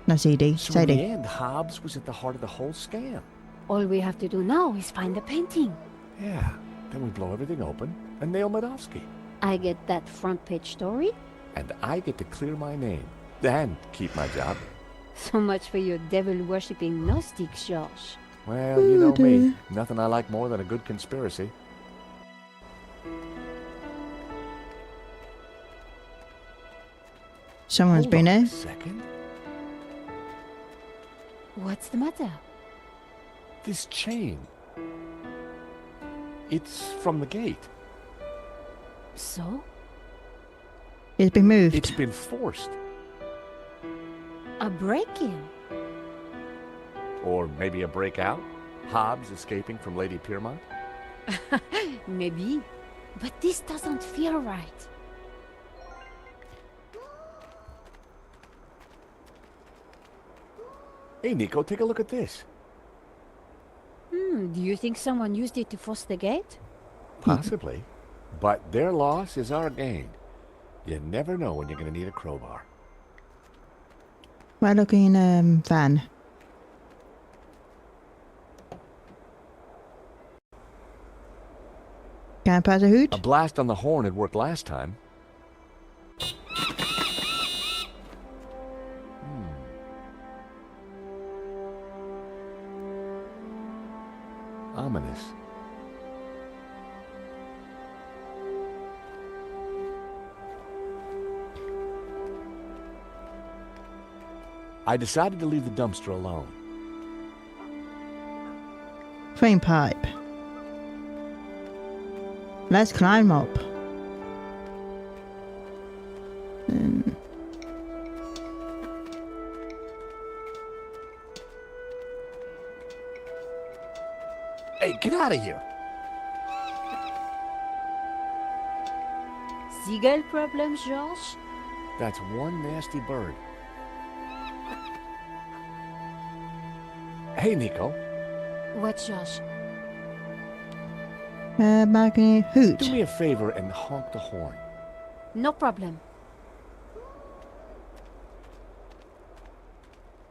Not CD. So in the Sadie. end, Hobbs was at the heart of the whole scam. All we have to do now is find the painting. Yeah, then we blow everything open and nail Medovsky. I get that front page story. And I get to clear my name and keep my job. So much for your devil-worshipping Gnostic, Georges. Well, you know me. Nothing I like more than a good conspiracy. Someone's been Hold on there. a second. What's the matter? This chain. It's from the gate. So? It's been moved. It's been forced. A break-in? Or maybe a breakout? Hobbs escaping from Lady Piermont? Maybe. But this doesn't feel right. Hey, Nico, take a look at this. Do you think someone used it to force the gate? Possibly. But their loss is our gain. You never know when you're going to need a crowbar. Waar looking van? Can I pass a hoot? A blast on the horn had worked last time. Ominous. I decided to leave the dumpster alone. Flame pipe. Let's climb up. Hey, get out of here! Seagull problem, George? That's one nasty bird. Hey, Nico. What, George? Back a hoot. Do me a favor and honk the horn. No problem.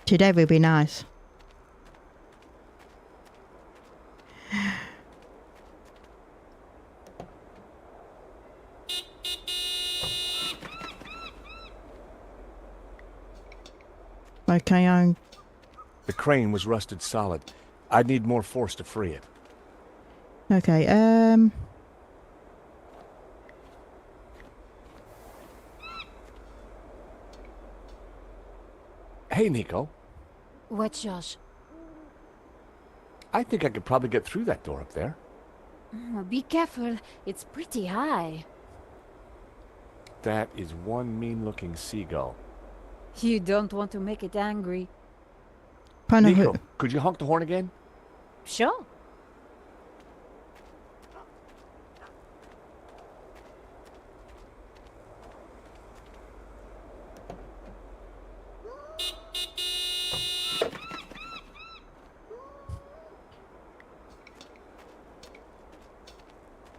Today will be nice. Okay, The crane was rusted solid. I'd need more force to free it. Okay, Hey, Nico. What, Josh? I think I could probably get through that door up there. Be careful. It's pretty high. That is one mean-looking seagull. You don't want to make it angry. Nico, could you honk the horn again? Sure.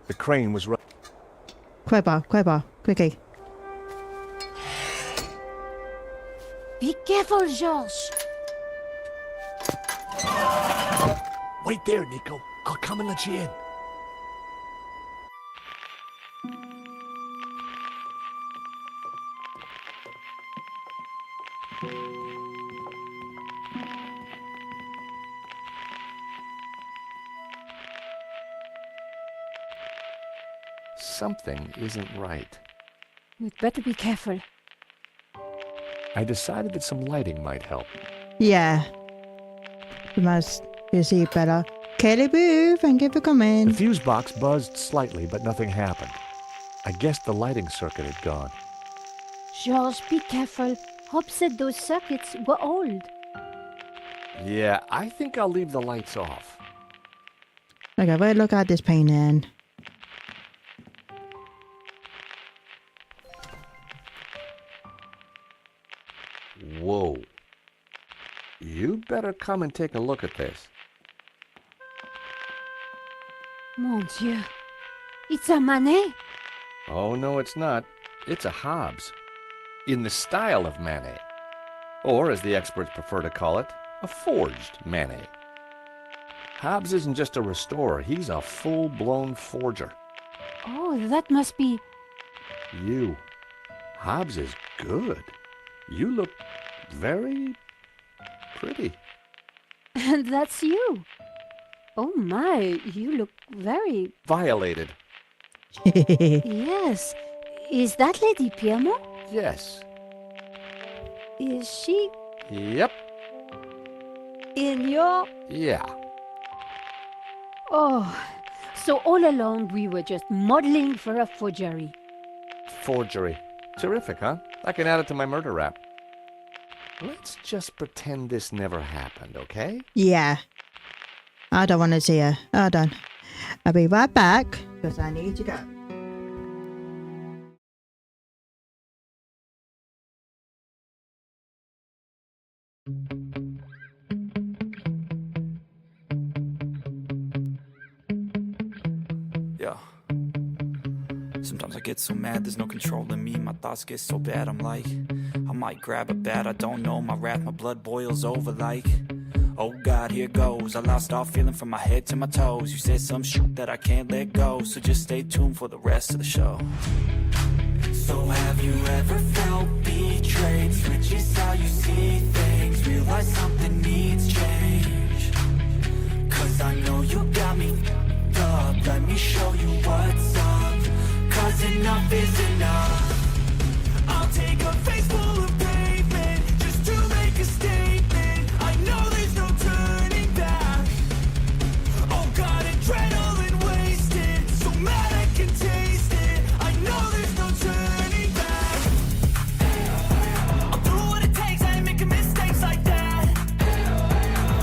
The crane was Quiver, quickly. Be careful, George. Wait there, Nico. I'll come and let you in. Something isn't right. We'd better be careful. I decided that some lighting might help. Yeah. We must see better. Kelly Boo, thank you for coming. The fuse box buzzed slightly, but nothing happened. I guessed the lighting circuit had gone. George, be careful. Hobbs said those circuits were old. Yeah, I think I'll leave the lights off. Okay, we'll look at this painting. Whoa. You better come and take a look at this. Mon Dieu. It's a Manet. Oh, no, it's not. It's a Hobbs. In the style of Manet. Or, as the experts prefer to call it, a forged Manet. Hobbs isn't just a restorer. He's a full-blown forger. Oh, that must be... You. Hobbs is good. You look very pretty. And that's you. Oh my, you look very... Violated. Yes. Is that Lady Piermont? Yes. Is she Yep. in your... Yeah. Oh, so all along we were just modeling for a forgery. Forgery. Terrific, huh? I can add it to my murder rap. Let's just pretend this never happened, okay? Yeah. I don't want to see her. Hold on. I'll be right back, because I need to go. Yeah. Sometimes I get so mad, there's no controlling me. My thoughts get so bad, I'm like, I might grab a bat, I don't know. My wrath, my blood boils over like, oh God, here goes. I lost all feeling from my head to my toes. You said some shit that I can't let go, so just stay tuned for the rest of the show. So have you ever felt betrayed? Switches how you see things, realize something needs change. Cause I know you got me up, let me show you what's up. Cause enough is enough. I'll take a face full of pavement just to make a statement. I know there's no turning back. Oh God, adrenaline wasted, so mad I can taste it. I know there's no turning back. I'll do what it takes, I ain't making mistakes like that.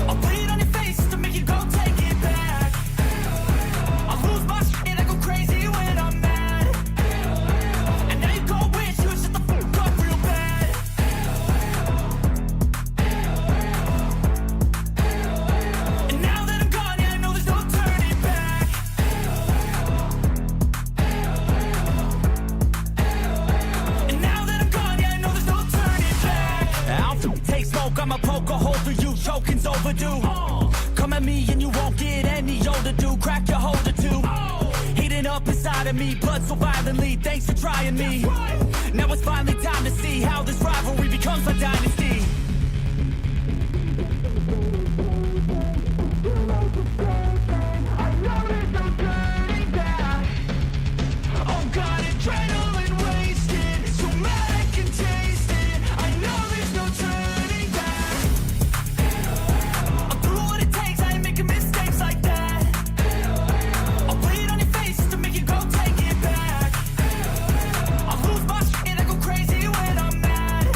I'll bleed on your face to make you go take it back. I'll lose my shit, I go crazy when I'm mad. And now you go wish you would shut the fuck up real bad. And now that I'm gone, yeah, I know there's no turning back. And now that I'm gone, yeah, I know there's no turning back. I'll take smoke, I'ma poke a hole through you, choking's overdue. Come at me and you won't get any older, dude. Crack your holder too. Heating up inside of me, blood so violently. Thanks for trying me. Now it's finally time to see how this rivalry becomes a dynasty. Oh God, adrenaline wasted, so mad I can taste it. I know there's no turning back. I'll do what it takes, I ain't making mistakes like that. I'll bleed on your face to make you go take it back. I'll lose my shit, I go crazy when I'm mad.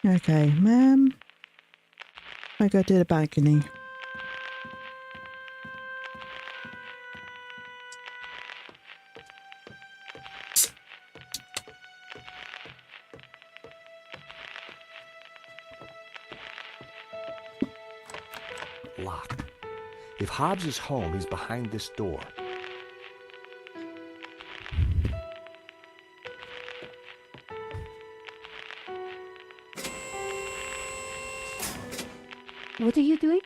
Okay, I go to the balcony. Locked. If Hobbs is home, he's behind this door. What are you doing?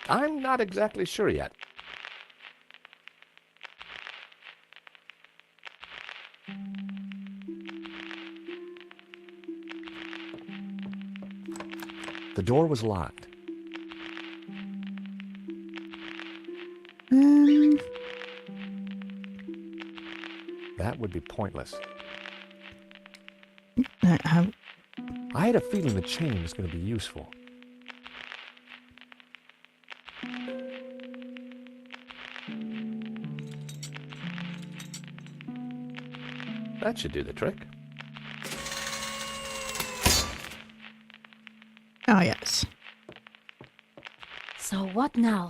I'm not exactly sure yet. The door was locked. That would be pointless. I had a feeling the chain was going to be useful. That should do the trick. Oh, yes. So what now?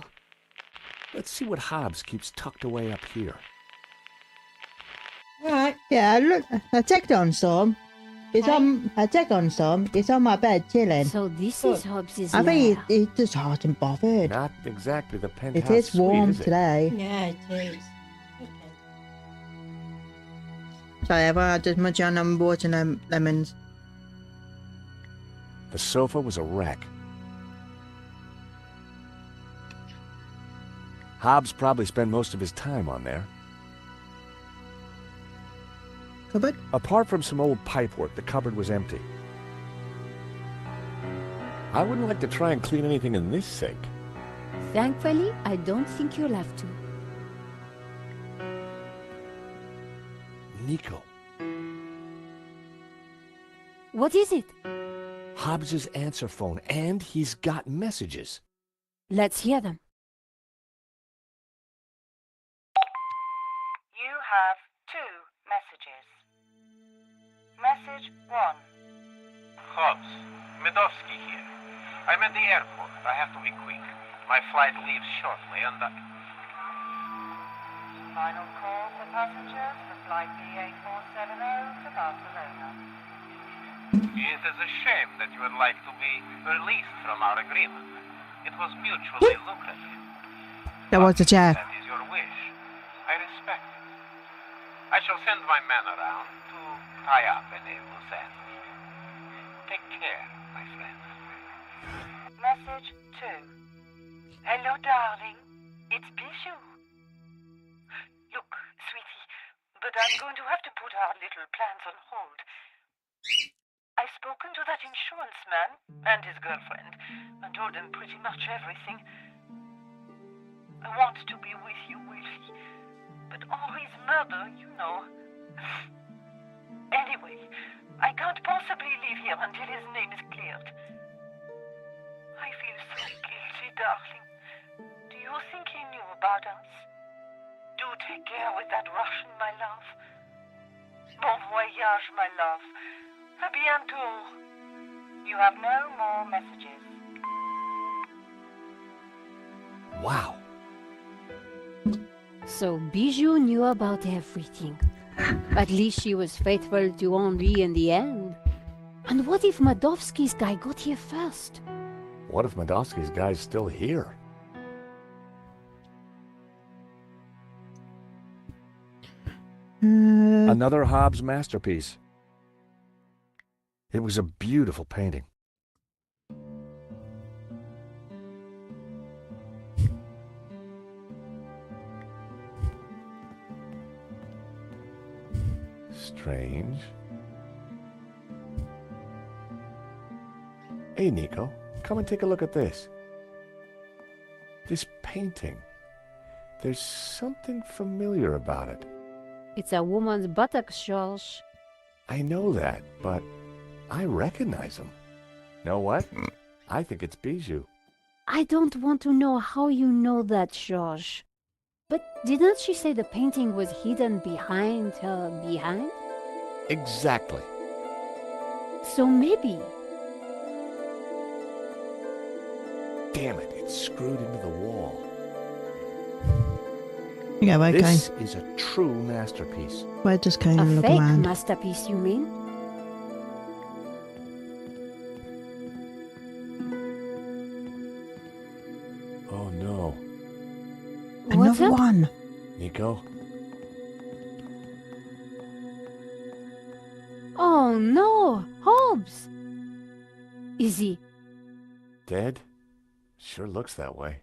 Let's see what Hobbs keeps tucked away up here. Right, yeah, look, I checked on some. I checked on some. It's on my bed, chilling. So this is Hobbs's I think lair. it just hasn't bothered. Not exactly the penthouse It is warm suite, is it? today. Yeah, it is. Sorry, everyone, I just munch on them watermelon lemons. The sofa was a wreck. Hobbs probably spent most of his time on there. Cupboard? Apart from some old pipework, the cupboard was empty. I wouldn't like to try and clean anything in this sink. Thankfully, I don't think you'll have to. Nico. What is it? Hobbs's answer phone, and he's got messages. Let's hear them. You have 2 messages. Message 1. Hobbs, Medovsky here. I'm at the airport. I have to be quick. My flight leaves shortly, and Final call for passengers for flight BA470 to Barcelona. It is a shame that you would like to be released from our agreement. It was mutually lucrative. That was the chair. That is your wish. I respect it. I shall send my men around to tie up any loose ends. Take care, my friend. Message 2. Hello, darling. It's Bijou. Look, sweetie, but I'm going to have to put our little plans on hold. I've spoken to that insurance man and his girlfriend and told them pretty much everything. I want to be with you, Wilfie, but Henri's murder, you know. Anyway, I can't possibly leave here until his name is cleared. I feel so guilty, darling. Do you think he knew about us? Do take care with that Russian, my love. Bon voyage, my love. A bientôt. You have no more messages. Wow. So Bijou knew about everything. At least she was faithful to Henri in the end. And what if Medovsky's guy got here first? What if Medovsky's guy's still here? Another Hobbs masterpiece. It was a beautiful painting. Strange. Hey, Nico, come and take a look at this. This painting. There's something familiar about it. It's a woman's buttocks, George. I know that, but I recognize him. Know what? I think it's Bijou. I don't want to know how you know that, George. But didn't she say the painting was hidden behind her behind? Exactly. So maybe... Damn it, it's screwed into the wall. Yeah, we're This is a true masterpiece. We're just going to A look fake around. masterpiece, you mean? Oh no. What's Another up? one. Nico? Oh no! Hobbs! Is he? Dead? Sure looks that way.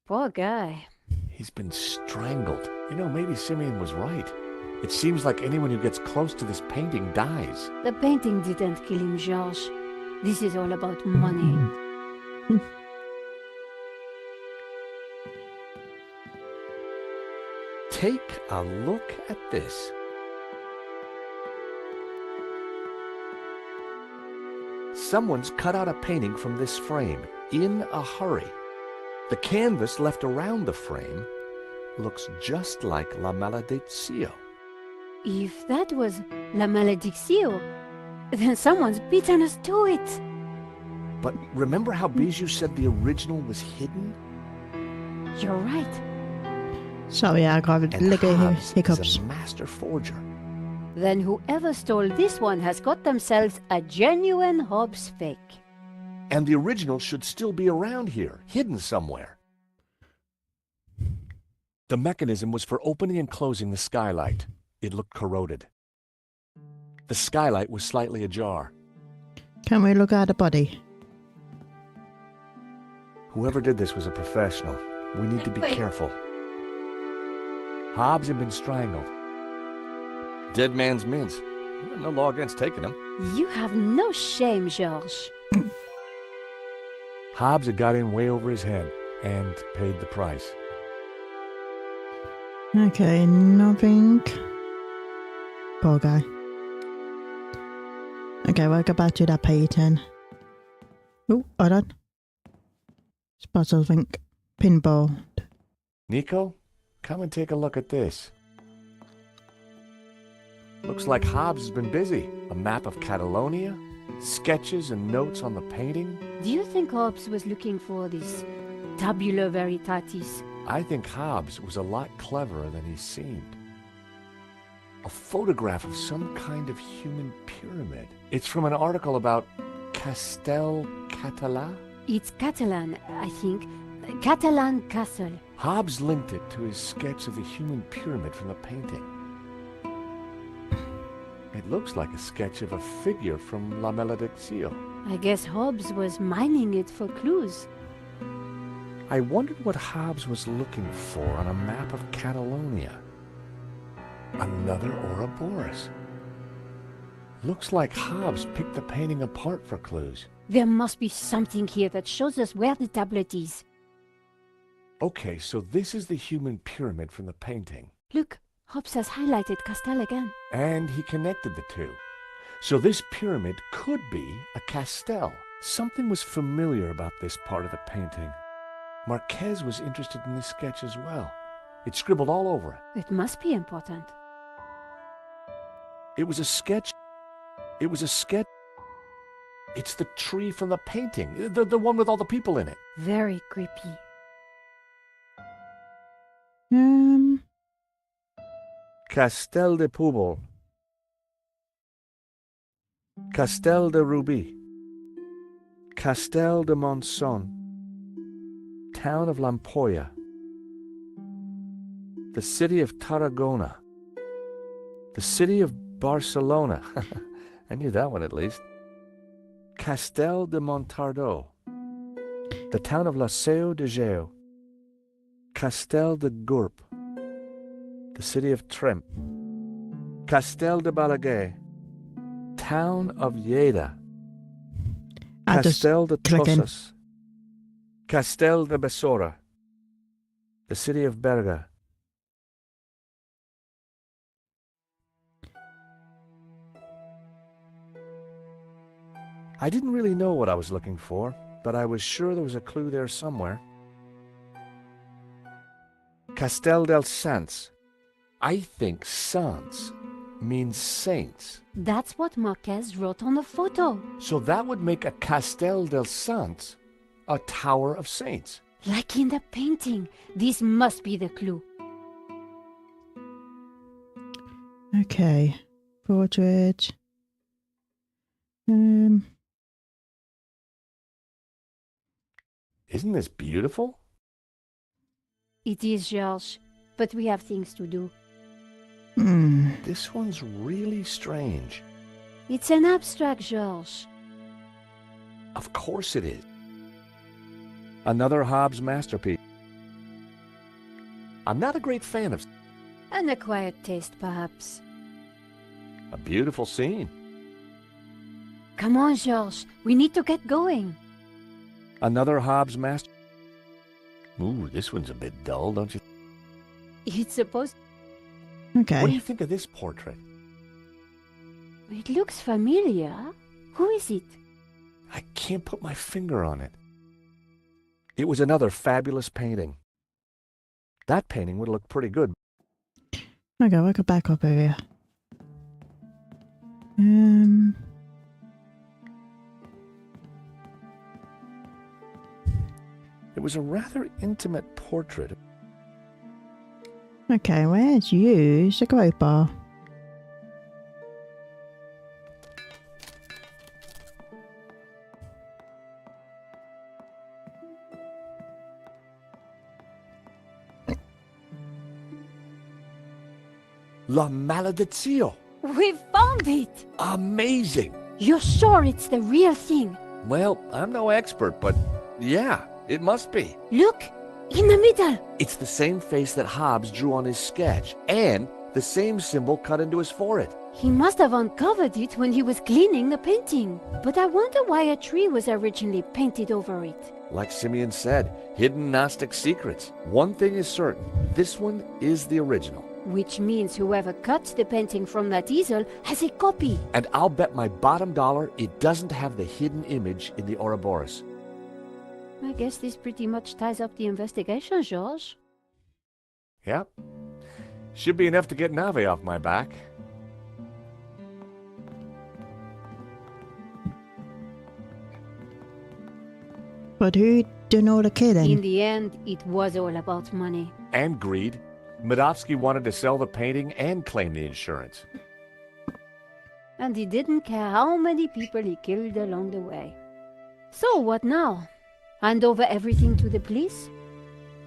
Poor guy. He's been strangled. You know, maybe Simeon was right. It seems like anyone who gets close to this painting dies. The painting didn't kill him, George. This is all about money. Take a look at this. Someone's cut out a painting from this frame in a hurry. The canvas left around the frame looks just like La Malediccio. If that was La Malediccio, then someone's beaten us to it. But remember how Bijou said the original was hidden? You're right. Sorry, I got And little Hobbs hiccups. is a master forger. Then whoever stole this one has got themselves a genuine Hobbs fake. And the original should still be around here, hidden somewhere. The mechanism was for opening and closing the skylight. It looked corroded. The skylight was slightly ajar. Can we look at the body? Whoever did this was a professional. We need to be careful. Hobbs had been strangled. Dead man's mince. No law against taking him. You have no shame, Georges. Hobbs had got in way over his head and paid the price. Okay, nothing. Poor guy. Okay, we'll go back to that painting. Oh, hold on. Spot something. Pinball. Nico, come and take a look at this. Looks like Hobbs has been busy. A map of Catalonia, sketches and notes on the painting. Do you think Hobbs was looking for this tabula veritatis? I think Hobbs was a lot cleverer than he seemed. A photograph of some kind of human pyramid. It's from an article about Castel Català. It's Catalan, I think. Catalan castle. Hobbs linked it to his sketch of the human pyramid from the painting. It looks like a sketch of a figure from La Malediccio. I guess Hobbs was mining it for clues. I wondered what Hobbs was looking for on a map of Catalonia. Another Ouroboros. Looks like Hobbs picked the painting apart for clues. There must be something here that shows us where the tablet is. Okay, so this is the human pyramid from the painting. Look, Hobbs has highlighted Castel again. And he connected the two. So this pyramid could be a castel. Something was familiar about this part of the painting. Marques was interested in this sketch as well. It's scribbled all over it. It must be important. It was a sketch. It's the tree from the painting. The one with all the people in it. Very creepy. Castel de Pubol. Castel de Ruby. Castel de Monson. Town of Lampolla. The city of Tarragona. The city of Barcelona. I knew that one at least. Castel de Montardo. The town of La Seu de Geo. Castel de Gurb. The city of Tremp. Castel de Balaguer. Town of Lleida. Castel de Tosas. Castel de Besora. The city of Berga. I didn't really know what I was looking for, but I was sure there was a clue there somewhere. Castel del Sans. I think Sans means saints. That's what Marques wrote on the photo. So that would make a Castel del Santos a Tower of Saints. Like in the painting. This must be the clue. Okay. Portrait. Isn't this beautiful? It is, George. But we have things to do. This one's really strange. It's an abstract, George. Of course it is. Another Hobbs masterpiece. I'm not a great fan of... An acquired taste, perhaps. A beautiful scene. Come on, George. We need to get going. Another Hobbs master... Ooh, this one's a bit dull, don't you? It's supposed... Okay. What do you think of this portrait? It looks familiar. Who is it? I can't put my finger on it. It was another fabulous painting. That painting would look pretty good. Okay, we'll go back up here. It was a rather intimate portrait. Okay, where's you? The grow bar. La Malediccio! We found it! Amazing! You're sure it's the real thing? Well, I'm no expert, but yeah, it must be. Look! In the middle! It's the same face that Hobbs drew on his sketch, and the same symbol cut into his forehead. He must have uncovered it when he was cleaning the painting. But I wonder why a tree was originally painted over it. Like Simeon said, hidden Gnostic secrets. One thing is certain, this one is the original. Which means whoever cut the painting from that easel has a copy. And I'll bet my bottom dollar it doesn't have the hidden image in the Ouroboros. I guess this pretty much ties up the investigation, George. Yep. Should be enough to get Nave off my back. But who done all the killing? In the end, it was all about money. And greed. Medovsky wanted to sell the painting and claim the insurance. And he didn't care how many people he killed along the way. So what now? Hand over everything to the police?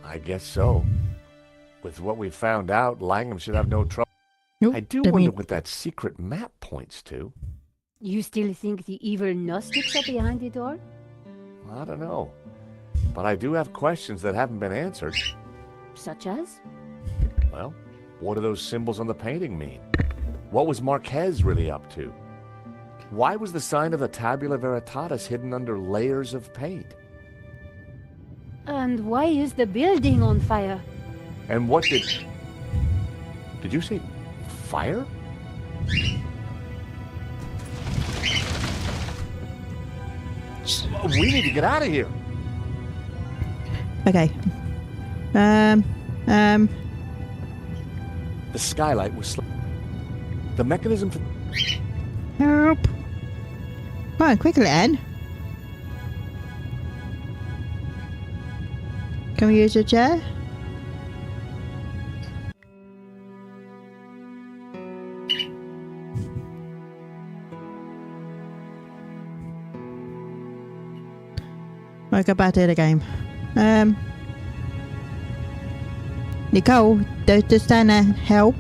I guess so. With what we found out, Langham should have no trouble. Nope, I do wonder what that secret map points to. You still think the evil Gnostics are behind it all? I don't know. But I do have questions that haven't been answered. Such as? Well, what do those symbols on the painting mean? What was Marques really up to? Why was the sign of the Tabula Veritatis hidden under layers of paint? And why is the building on fire? And what did... Did you say fire? We need to get out of here. Okay. The skylight was the mechanism for... Help! Come on, quickly then. Can we use your chair? I'll go back to the game. Nicole, does Dana help?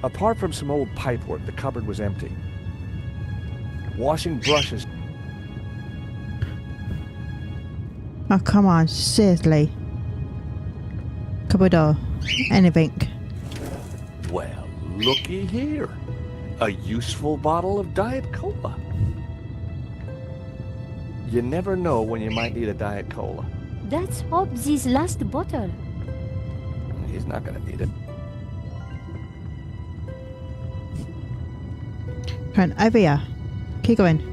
Apart from some old pipework, the cupboard was empty. Washing brushes. Oh, come on, seriously. Cupboard door. Anything. Well, looky here. A useful bottle of Diet Cola. You never know when you might need a Diet Cola. That's Hobbs' last bottle. He's not gonna need it. Come on, over here. Keep going.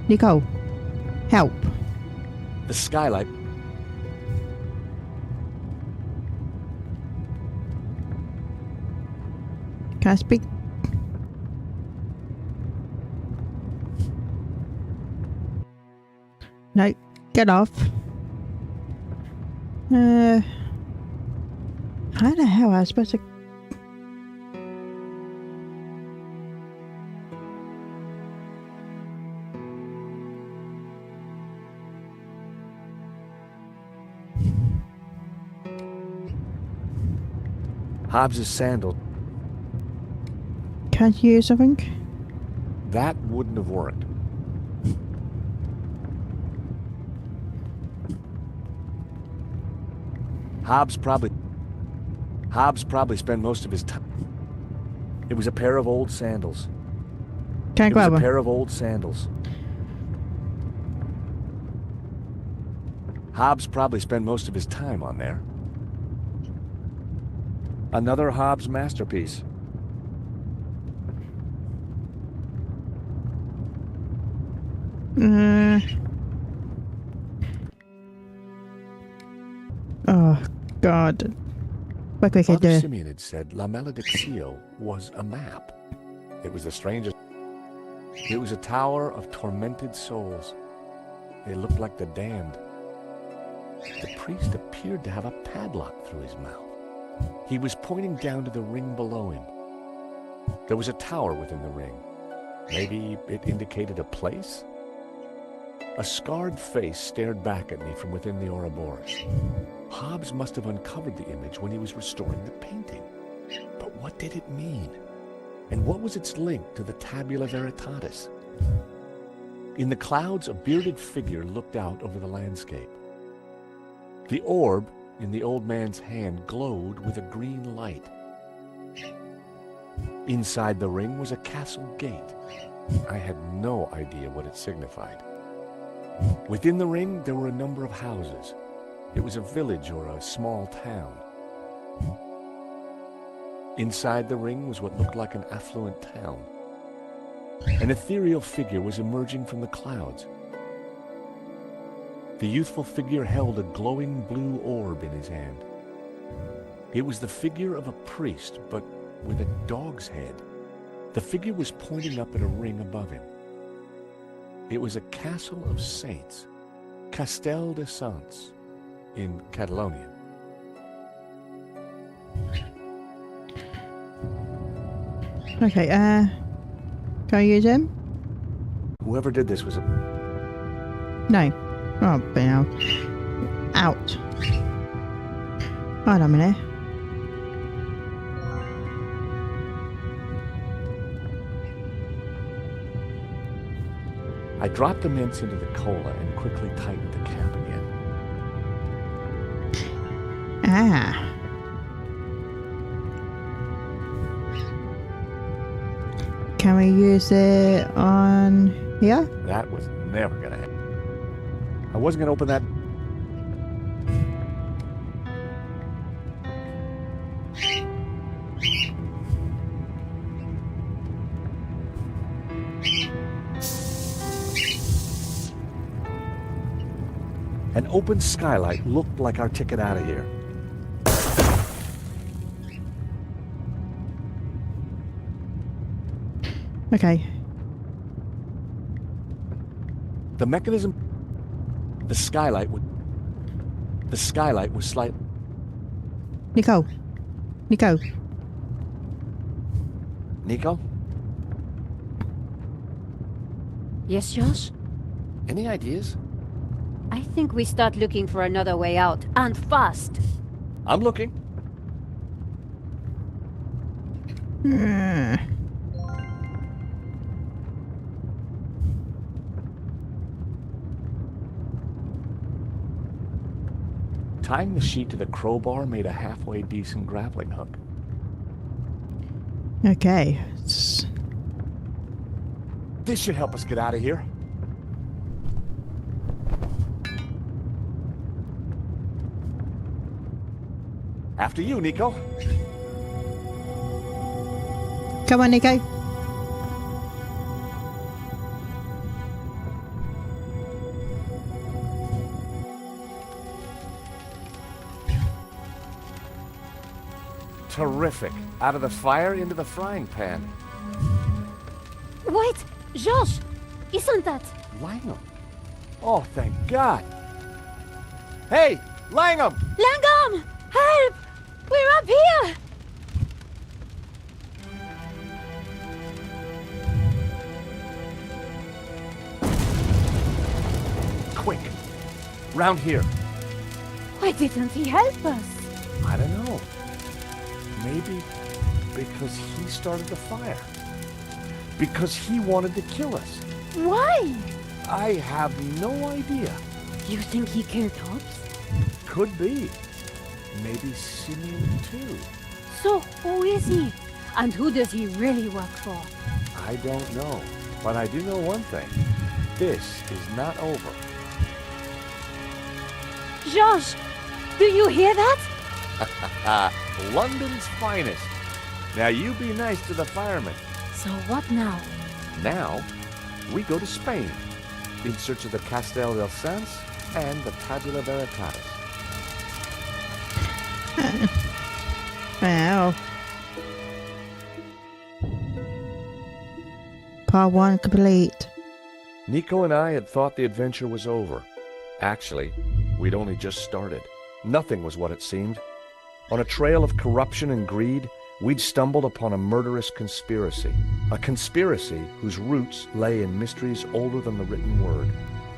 Nicole, help. The skylight Can I speak? No, get off. How the hell am I supposed to... Hobbs's sandal. Can't you use something? That wouldn't have worked. Hobbs probably spent most of his time. It was a pair of old sandals. Can I grab It was a one? pair of old sandals. Hobbs probably spent most of his time on there. Another Hobbs masterpiece. Oh, God. What could I Father do? Simeon had said La Malediccio was a map. It was the strangest. It was a tower of tormented souls. They looked like the damned. The priest appeared to have a padlock through his mouth. He was pointing down to the ring below him. There was a tower within the ring. Maybe it indicated a place? A scarred face stared back at me from within the Ouroboros. Hobbs must have uncovered the image when he was restoring the painting. But what did it mean? And what was its link to the Tabula Veritatis? In the clouds, a bearded figure looked out over the landscape. The orb in the old man's hand glowed with a green light. Inside the ring was a castle gate. I had no idea what it signified. Within the ring, there were a number of houses. It was a village or a small town. Inside the ring was what looked like an affluent town. An ethereal figure was emerging from the clouds. The youthful figure held a glowing blue orb in his hand. It was the figure of a priest, but with a dog's head. The figure was pointing up at a ring above him. It was a castle of saints, Castel de Sants, in Catalonia. Okay, can I use him? Whoever did this was a... No. Oh, but now. Out. Hold on a minute. I dropped the mints into the cola and quickly tightened the cap again. Ah. Can we use it on here? That was never gonna happen. I wasn't gonna open that. An open skylight looked like our ticket out of here. Okay. The mechanism... The skylight was slight... Nico. Nico. Nico? Yes, Josh? Any ideas? I think we start looking for another way out, and fast. I'm looking. Tying the sheet to the crowbar made a halfway decent grappling hook. Okay. This should help us get out of here. After you, Nico. Come on, Nico. terrific. Out of the fire into the frying pan. Wait! Georges! Isn't that... Langham? Oh, thank God. Hey, Langham! Langham! Help! We're up here! Quick! Round here. Why didn't he help us? I don't know. Maybe because he started the fire. Because he wanted to kill us. Why? I have no idea. You think he killed Hobbs? Could be. Maybe Simeon too. So, who is he? And who does he really work for? I don't know. But I do know one thing. This is not over. Georges! Do you hear that? London's finest. Now you be nice to the firemen. So what now? Now, we go to Spain, in search of the Castel del Sans and the Tabula Veritatis. Wow. Part 1 complete. Nico and I had thought the adventure was over. Actually, we'd only just started. Nothing was what it seemed. On a trail of corruption and greed, we'd stumbled upon a murderous conspiracy. A conspiracy whose roots lay in mysteries older than the written word.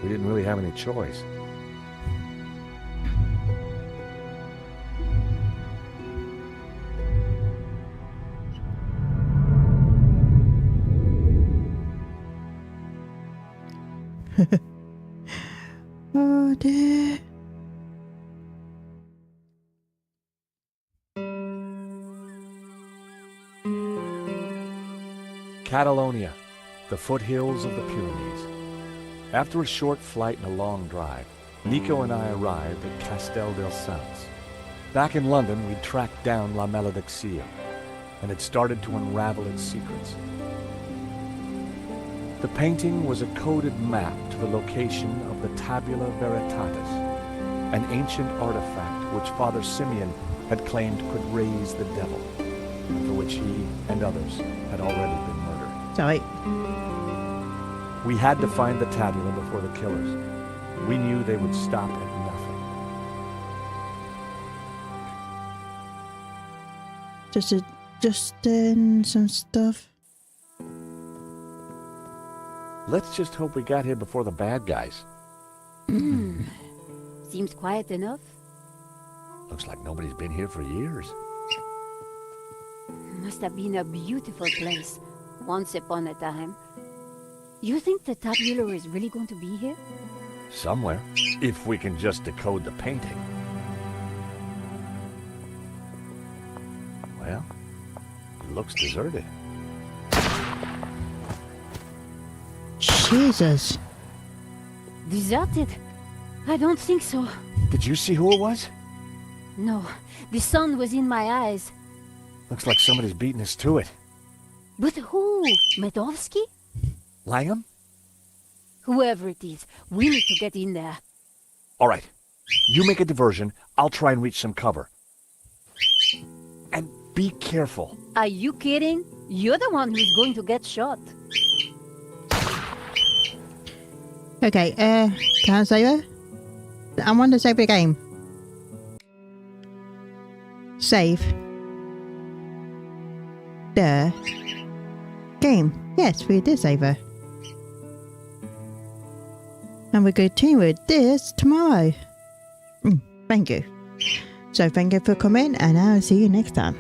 We didn't really have any choice. Oh dear. Catalonia, the foothills of the Pyrenees. After a short flight and a long drive, Nico and I arrived at Castel del Sans. Back in London, we'd tracked down La Malediccio and had started to unravel its secrets. The painting was a coded map to the location of the Tabula Veritatis, an ancient artifact which Father Simeon had claimed could raise the devil, and for which he and others had already been murdered. Sorry. We had to find the tabula before the killers. We knew they would stop at nothing. Just some stuff. Let's just hope we got here before the bad guys. Seems quiet enough. Looks like nobody's been here for years. Must have been a beautiful place, once upon a time. You think the tabula is really going to be here? Somewhere, if we can just decode the painting. Well, it looks deserted. Jesus. Deserted? I don't think so. Did you see who it was? No, the sun was in my eyes. Looks like somebody's beating us to it. But who? Medovsky? Langham? Whoever it is, we need to get in there. All right. You make a diversion. I'll try and reach some cover. And be careful. Are you kidding? You're the one who's going to get shot. Okay, can I save it? I want to save the game. Save. The game. Yes, we did save her. And we'll continue with this tomorrow. Thank you. So thank you for coming, and I'll see you next time.